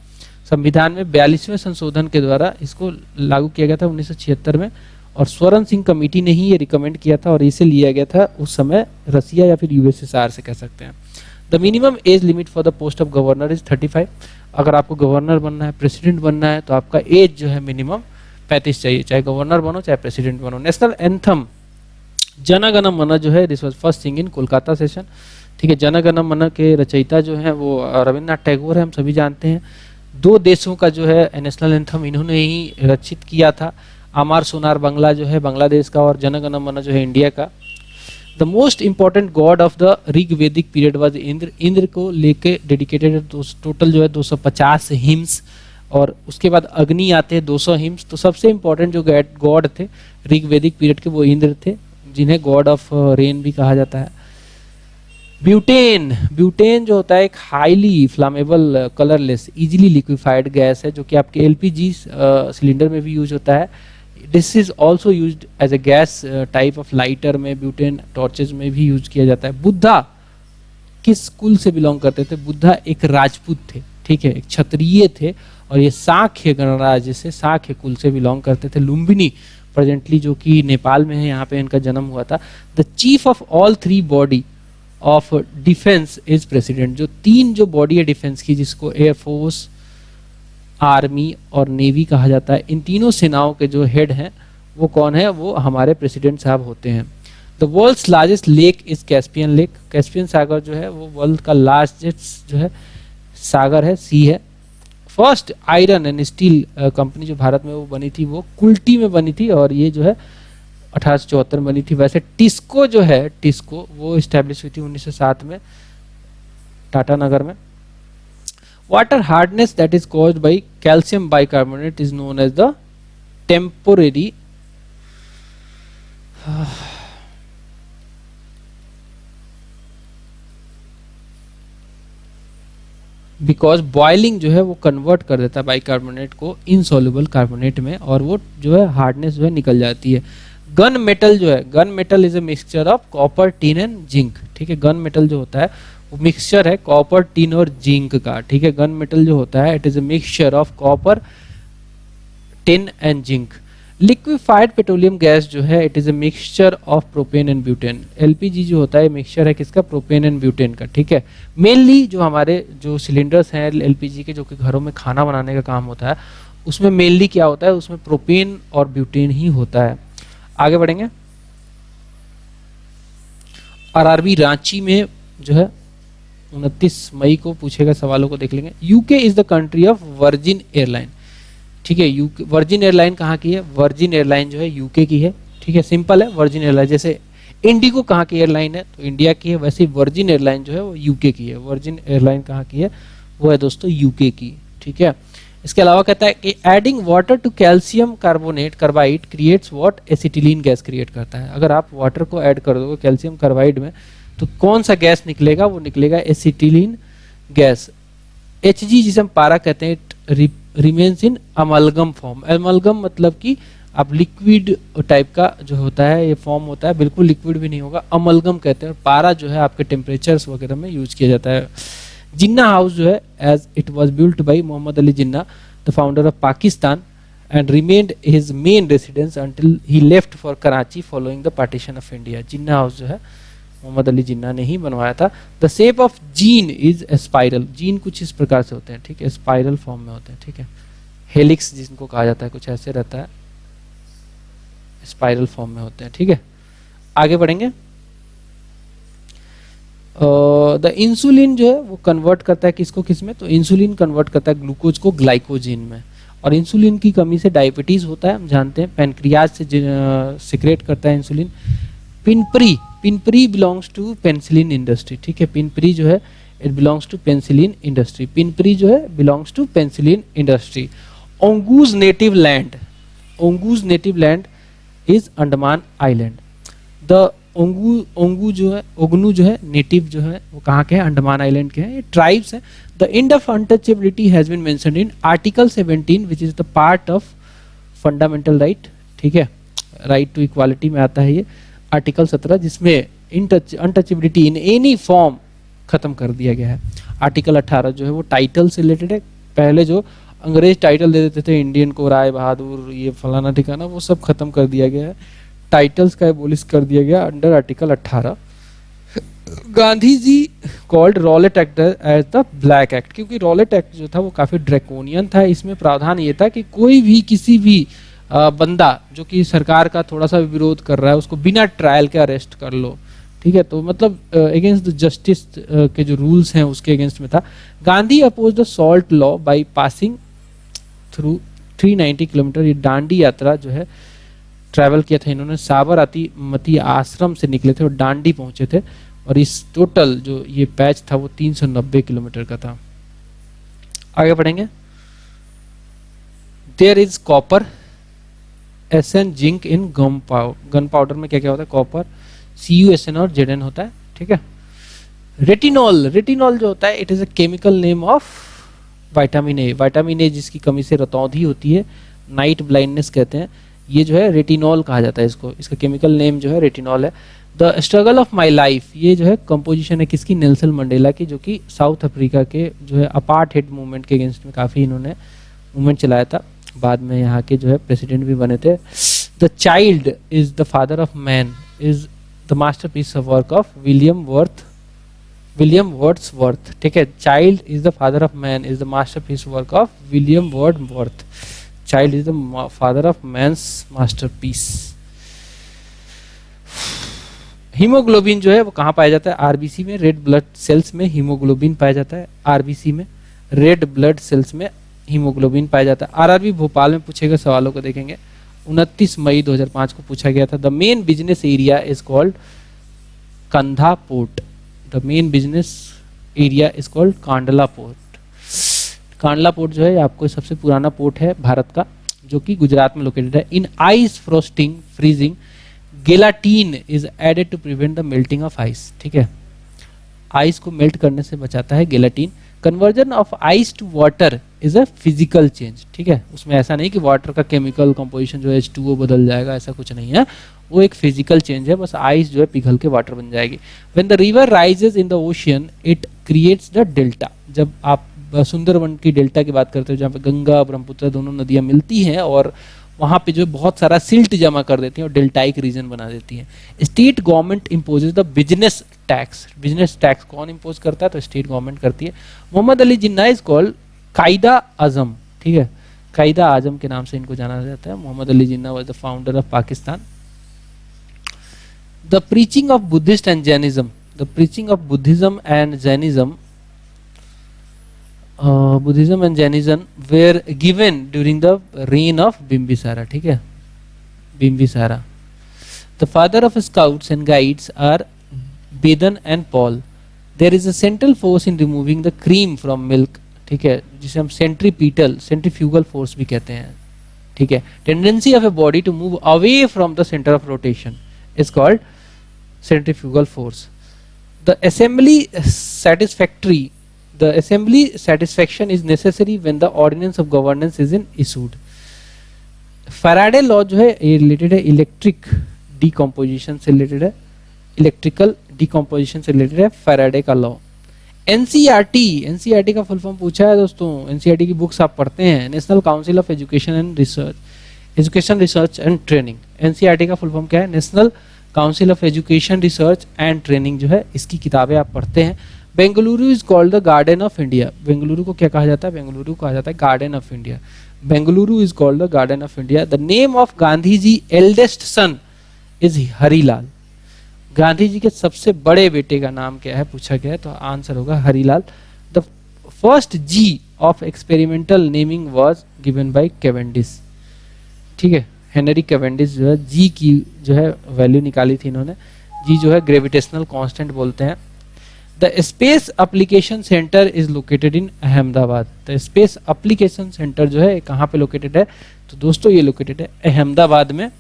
संविधान में, 42वें संशोधन के द्वारा इसको लागू किया गया था 1976 में, और स्वर्ण सिंह कमेटी ने ही ये रिकमेंड किया था, और इसे लिया गया था उस समय रसिया या फिर यूएसएसआर से कह सकते हैं। The minimum age limit for the post of governor is 35। अगर आपको गवर्नर बनना है, प्रेसिडेंट बनना है, तो आपका एज जो है मिनिमम 35 चाहिए, चाहे गवर्नर बनो चाहे प्रेसिडेंट बनो। नेशनल एंथम जन गण मन जो है this was first sing in Kolkata session, ठीक है। जन गण मन के रचयिता जो हैं वो रविन्द्रनाथ टैगोर है, हम सभी जानते हैं। दो देशों का जो है नेशनल एंथम इन्होंने ही रचित किया था। अमार सोनार बांग्ला जो है बांग्लादेश का, और जन गण मन जो है इंडिया का। The most important God of the Rig वैदिक पीरियड वाज इंद्र। इंद्र को लेके डेडिकेटेड टोटल जो है 250 हिम्स, और उसके बाद अग्नि आते हैं 200 हिम्स। तो सबसे इंपॉर्टेंट जो गॉड थे ऋग वैदिक पीरियड के वो इंद्र थे, जिन्हें गॉड ऑफ रेन भी कहा जाता है। ब्यूटेन, ब्यूटेन जो होता है एक highly flammable colourless easily liquefied gas है जो कि आपके एलपीजी सिलेंडर में भी यूज होता है। This is also use as a gas type of lighter में, ब्यूटेन टॉर्चेज में भी यूज किया जाता है। बुद्धा किस कुल से बिलोंग करते थे? बुद्धा एक राजपूत थे, ठीक है, एक क्षत्रिय थे और ये साख्य गणराज्य से, साख्य कुल से बिलोंग करते थे। लुम्बिनी प्रेजेंटली जो कि नेपाल में है, यहाँ पे इनका जन्म हुआ था। The chief of all three body of defence is president, जो तीन जो बॉडी है डिफेंस की, जिसको एयरफोर्स, आर्मी और नेवी कहा जाता है, इन तीनों सेनाओं के जो हेड हैं वो कौन है? वो हमारे प्रेसिडेंट साहब होते हैं। The world's largest lake is Caspian lake, Caspian सागर जो है वो वर्ल्ड का लार्जेस्ट जो है सागर है, सी है। First iron and steel company जो भारत में वो बनी थी वो कुल्टी में बनी थी और ये जो है 1874 में बनी थी। वैसे टिस्को जो है, टिस्को वो स्टैब्लिश हुई थी 1907 में टाटा नगर में। Water hardness that is caused by calcium bicarbonate is known as the temporary because boiling जो है वो कन्वर्ट कर देता है बाइकार्बोनेट को इनसॉल्युबल कार्बोनेट में और वो जो है हार्डनेस जो है निकल जाती है। गन मेटल जो है, gun metal is a mixture of copper, tin and zinc, ठीक है। गन मेटल जो होता है वो मिक्सचर है कॉपर, टिन और जिंक का, ठीक है। गन मेटल जो होता है it is a mixture of copper, tin and zinc. Liquefied petroleum gas जो है it is a mixture of propane and butane. LPG जो होता है मिक्सचर है किसका? प्रोपेन एंड ब्यूटेन का, ठीक है। मेनली जो हमारे जो सिलेंडर्स हैं एलपीजी के, जो कि घरों में खाना बनाने का काम होता है, उसमें मेनली क्या होता है? उसमें प्रोपेन और ब्यूटेन ही होता है। आगे बढ़ेंगे। आरआरबी रांची में जो है 29 मई को पूछेगा सवालों को देख लेंगे। UK is the country of virgin airline, ठीक है। यूके, वर्जिन एयरलाइन कहाँ की है? वर्जिन एयरलाइन जो है यूके की है, ठीक है। सिंपल है, वर्जिन एयरलाइन। जैसे इंडिगो कहाँ की एयरलाइन है? तो इंडिया की है। वैसे वर्जिन एयरलाइन जो है वो यूके की है। वर्जिन एयरलाइन कहाँ की है? वो है दोस्तों यूके की, ठीक है। इसके अलावा कहता है कि adding water to calcium carbonate carbide creates what? Acetylene gas create करता है। अगर आप वाटर को ऐड कर दोगे कैल्शियम कार्बाइड में तो कौन सा गैस निकलेगा? वो निकलेगा एसिटिलीन गैस। Hg जिसे हम पारा कहते हैं remains in amalgam form. Amalgam मतलब कि आप लिक्विड टाइप का जो होता है ये फॉर्म होता है, बिल्कुल लिक्विड भी नहीं होगा, अमलगम कहते हैं। और पारा जो है आपके टेम्परेचर्स वगैरह में यूज किया जाता है। जिन्ना हाउस जो है as it was built by Mohammad Ali Jinnah the founder of Pakistan and remained his main residence until he left for Karachi following the partition of India. Jinnah house जो है मोहम्मद अली जिन्ना ने ही बनवाया था। The shape of gene is spiral. Gene कुछ इस प्रकार से होते हैं, ठीक है, स्पाइरल फॉर्म में होते हैं, ठीक है। हेलिक्स जिनको कहा जाता है कुछ ऐसे रहता है, स्पाइरल फॉर्म में होते हैं, ठीक है। आगे बढ़ेंगे। द इंसुलिन जो है वो कन्वर्ट करता है किसको किस में? तो इंसुलिन कन्वर्ट करता है ग्लूकोज को ग्लाइकोजिन में। और इंसुलिन की कमी से डायबिटीज होता है, हम जानते हैं। पैनक्रियाज से सिक्रेट करता है insulin. Pimpri, Pimpri belongs to penicillin industry, ठीक है। पिनपरी जो है it belongs to penicillin industry. Pimpri जो है belongs to penicillin industry. Onges native land, Onges native land is Andaman island. The Onge जो है, ओगनू जो है नेटिव जो है वो कहाँ के हैं? अंडमान आइलैंड के हैं। ये ट्राइब्स हैं। The end of untouchability has been mentioned in article 17 which is the part of fundamental right, ठीक है। राइट टू इक्वालिटी में आता है ये आर्टिकल 17, जिसमें अनटचेबिलिटी इन एनी फॉर्म खत्म कर दिया गया है। आर्टिकल 18 जो है वो टाइटल से रिलेटेड है। पहले जो अंग्रेज टाइटल दे देते थे इंडियन को, राय बहादुर, ये फलाना ठिकाना, वो सब खत्म कर दिया गया है। टाइटल्स का एबोलिश कर दिया गया under article 18। Gandhi ji called Rowlatt act as the black act, क्योंकि रॉलेट एक्ट जो था वो काफी ड्रैकोनियन था। इसमें प्रावधान ये था कि कोई भी किसी भी बंदा जो कि सरकार का थोड़ा सा विरोध कर रहा है उसको बिना ट्रायल के अरेस्ट कर लो, ठीक है। तो मतलब अगेंस्ट द जस्टिस के जो रूल्स हैं उसके अगेंस्ट में था। Gandhi oppose the salt law by passing through 390 kilometre. ये दांडी यात्रा जो है ट्रैवल किया था इन्होंने। साबरमती मती आश्रम से निकले थे और दांडी पहुंचे थे। और इस टोटल जो ये पैच था वो 390 किलोमीटर का था। आगे बढ़ेंगे। There is copper, SN, zinc in gunpowder में क्या क्या होता है? कॉपर, CuSN और Zn होता है, ठीक है। रेटिनॉल, रेटिनॉल जो होता है it is a chemical name of vitamin A. Vitamin A जिसकी कमी से रतौंधी होती है, नाइट ब्लाइंडनेस कहते हैं, ये जो है रेटिनॉल कहा जाता है इसको, इसका केमिकल नेम जो है रेटिनॉल है। The struggle of my life, ये जो है कंपोजिशन है किसकी, नेल्सन मंडेला की, जो कि साउथ अफ्रीका के जो है अपार्टहेड मूवमेंट के अगेंस्ट में काफ़ी इन्होंने मूवमेंट चलाया था, बाद में यहाँ के जो है प्रेसिडेंट भी बने थे। The child is the father of man is the masterpiece of work of William Wordsworth, ठीक है। Child is the father of man is the masterpiece work of William Wordsworth. Child is the father of man's masterpiece. Haemoglobin जो है वो कहाँ पाया जाता है, RBC में, रेड ब्लड सेल्स में हीमोग्लोबिन पाया जाता है, आरबीसी में, रेड ब्लड सेल्स में हीमोग्लोबिन पाया जाता है। आरआरबी भोपाल में पूछे गए सवालों को देखेंगे, 29 मई 2005 को पूछा गया था। The main business area is called Kandla port. The main business area is called Kandla port. Kandla port जो है आपको सबसे पुराना पोर्ट है भारत का, जो कि गुजरात में लोकेटेड है। In ice frosting freezing gelatine is added to prevent the melting of ice, ठीक है। आइस को मेल्ट करने से बचाता है gelatine. Conversion of ice to water is a physical change, ठीक है। उसमें ऐसा नहीं कि वाटर का केमिकल कंपोजिशन जो है H2O बदल जाएगा, ऐसा कुछ नहीं है, वो एक फिजिकल चेंज है, बस आइस जो है पिघल के वाटर बन जाएगी। When the river rises in the ocean it creates the delta. जब आप सुंदरवन की डेल्टा की बात करते हो, जहाँ पे गंगा ब्रह्मपुत्र दोनों नदियाँ मिलती हैं और वहाँ पे जो बहुत सारा सिल्ट जमा कर देती हैं और डेल्टाइक रीजन बना देती हैं। State government imposes the business tax. Business tax कौन इम्पोज करता है, तो स्टेट गवर्नमेंट करती है। मोहम्मद अली जिन्ना इज कॉल्ड कायदा आजम, ठीक है, कायदा आजम के नाम से इनको जाना जाता है। Mohammad Ali Jinnah was the founder of Pakistan. The preaching of Buddhist and Jainism, the preaching of Buddhism and Jainism Buddhism and Jainism were given during the reign of Bimbisara, ठीक है, Bimbisara. The father of scouts and guides are Bedan and Paul. There is a central force in removing the cream from milk, ठीक है, जिसे हम centrifugal force भी कहते हैं, ठीक है. Tendency of a body to move away from the center of rotation is called centrifugal force. The assembly satisfaction is necessary when the ordinance of governance is in issued. Faraday law जो है ये related है electric decomposition से related है, electrical decomposition से related है Faraday का law. NCERT का फुल फॉर्म पूछा है दोस्तों. एनसीईआरटी की बुक्स आप पढ़ते हैं, national council of education and research and training. NCERT का फुल फॉर्म क्या है? National council of education research and training जो है इसकी किताबें आप पढ़ते हैं. Bengaluru is called the garden of India. Bengaluru को क्या कहा जाता है? बेंगलुरु कहा जाता है garden of India. Bengaluru is called the garden of India. The name of Gandhi ji eldest son is Harilal. Gandhi ji के सबसे बड़े बेटे का नाम क्या है पूछा गया है, तो आंसर होगा Harilal. The first G of experimental naming was given by Cavendish. ठीक है, हेनरी कैवेंडिश जो है जी की जो है वैल्यू निकाली थी इन्होंने. जी जो है ग्रेविटेशनल कांस्टेंट बोलते हैं. The space application centre is located in Ahmedabad. The space application centre जो है कहाँ पे लोकेटेड है? तो दोस्तों ये लोकेटेड है अहमदाबाद में.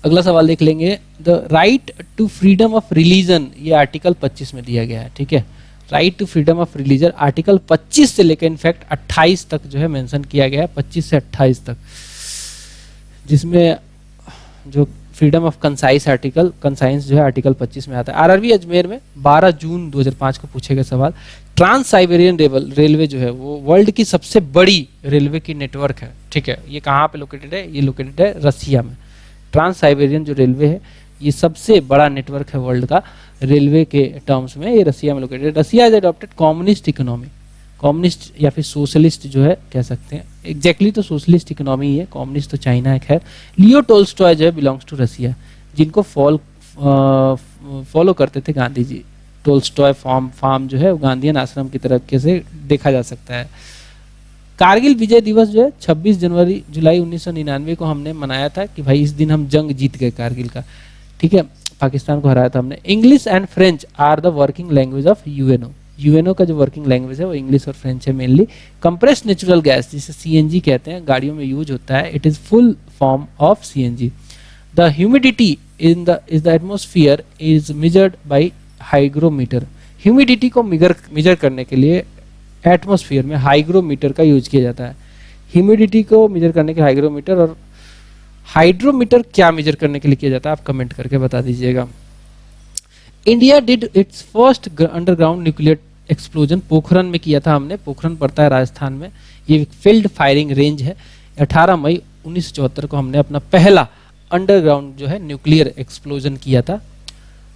अगला सवाल देख लेंगे. The right to freedom of religion, ये आर्टिकल 25 में दिया गया है. ठीक है, right to freedom of religion article 25 से लेकर इनफैक्ट 28 तक जो है मेंशन किया गया है, 25 से 28 तक, जिसमें जो freedom of conscience article, conscience जो है आर्टिकल 25 में आता है. आरआरबी अजमेर में 12 जून 2005 को पूछे गए सवाल. ट्रांस साइबेरियन रेलवे जो है वो वर्ल्ड की सबसे बड़ी रेलवे की नेटवर्क है. ठीक है, ये कहाँ पे लोकेटेड है? ये लोकेटेड है रसिया में. ट्रांस साइबेरियन जो रेलवे है ये सबसे बड़ा नेटवर्क है वर्ल्ड का रेलवे के टर्म्स में, ये रसिया में लोकेटेड है. Russia is adopted communist economy. Communist या फिर सोशलिस्ट जो है कह सकते हैं, एग्जैक्टली तो सोशलिस्ट इकोनॉमी ही है, कम्युनिस्ट तो चाइना है. खैर, लियो टोल्स्टॉय जो है बिलोंग्स टू रसिया, जिनको फॉलो करते थे गांधी जी. टोल्स्टॉय फार्म जो है गांधीयन आश्रम की तरफ से देखा जा सकता है. कारगिल विजय दिवस जो है 26 जुलाई 1999 को हमने मनाया था कि भाई इस दिन हम जंग जीत गए कारगिल का. ठीक है, पाकिस्तान को हराया था हमने. English and French are the working language of UNO. UNO का जो वर्किंग लैंग्वेज है वो इंग्लिश और फ्रेंच है मेनली. कंप्रेस्ड नेचुरल गैस जिसे सीएनजी कहते हैं, गाड़ियों में यूज होता है. It is full form of CNG. The humidity is the atmosphere is measured by hygrometer, humidity को मेजर करने के लिए एटमॉस्फेयर में हाइग्रोमीटर का यूज किया जाता है। ह्यूमिडिटी को मेजर करने के हाइग्रोमीटर, और हाइड्रोमीटर क्या मेजर करने के लिए किया जाता है, आप कमेंट करके बता दीजिएगा। India did it's first underground nuclear explosion Pokhran में किया था हमने। पोखरन पड़ता है राजस्थान में, ये फील्ड फायरिंग रेंज है। 18 मई 1974 को हमने अपना पहला अंडरग्राउंड जो है न्यूक्लियर एक्सप्लोजन किया था,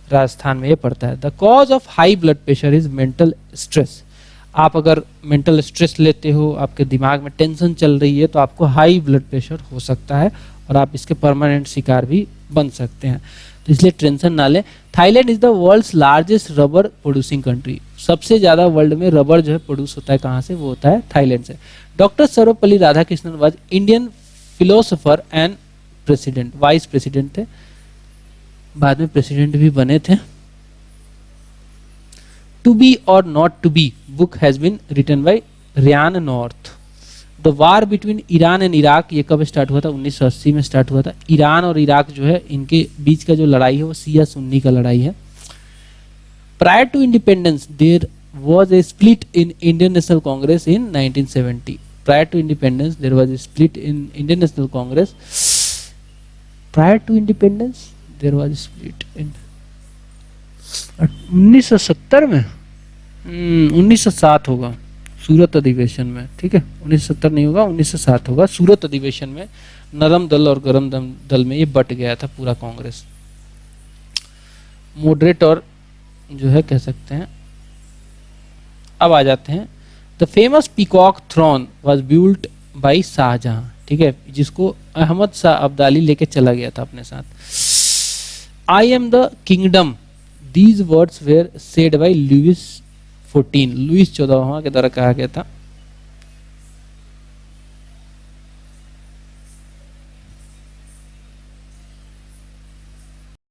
राजस्थान में ये पड़ता है। The cause of high blood pressure is mental stress. आप अगर मेंटल स्ट्रेस लेते हो, आपके दिमाग में टेंशन चल रही है, तो आपको हाई ब्लड प्रेशर हो सकता है और आप इसके परमानेंट शिकार भी बन सकते हैं, तो इसलिए टेंशन ना लें। Thailand is the world's largest rubber producing country. सबसे ज्यादा वर्ल्ड में रबर जो है प्रोड्यूस होता है कहाँ से, वो होता है थाईलैंड से। Doctor Sarvepalli Radhakrishnan was Indian philosopher and president, vice president थे, बाद में प्रेसिडेंट भी बने थे। To be or not to be book has been written by Ryan North. The war between Iran and Iraq, ये कब स्टार्ट हुआ था, 1980 में स्टार्ट हुआ था। ईरान और इराक जो है, इनके बीच का जो लड़ाई है वो शिया सुन्नी का लड़ाई है। Prior to independence there was a split in Indian National Congress in 1970। Prior to independence there was a split in Indian National Congress. Prior to independence there was a split in 1970 में, 1907 होगा सूरत अधिवेशन में, ठीक है। 1970 नहीं होगा, 1907 होगा। सूरत अधिवेशन में नरम दल और गरम दल में ये बट गया था पूरा कांग्रेस। मॉडरेट और जो है कह सकते हैं। अब आ जाते हैं, the famous peacock throne was built by Shahjahan, ठीक है, जिसको अहमद शाह अब्दाली लेके चला गया था अपने साथ। I am the kingdom, these words were said by Louis 14, Louis 14वां के द्वारा कहा गया था।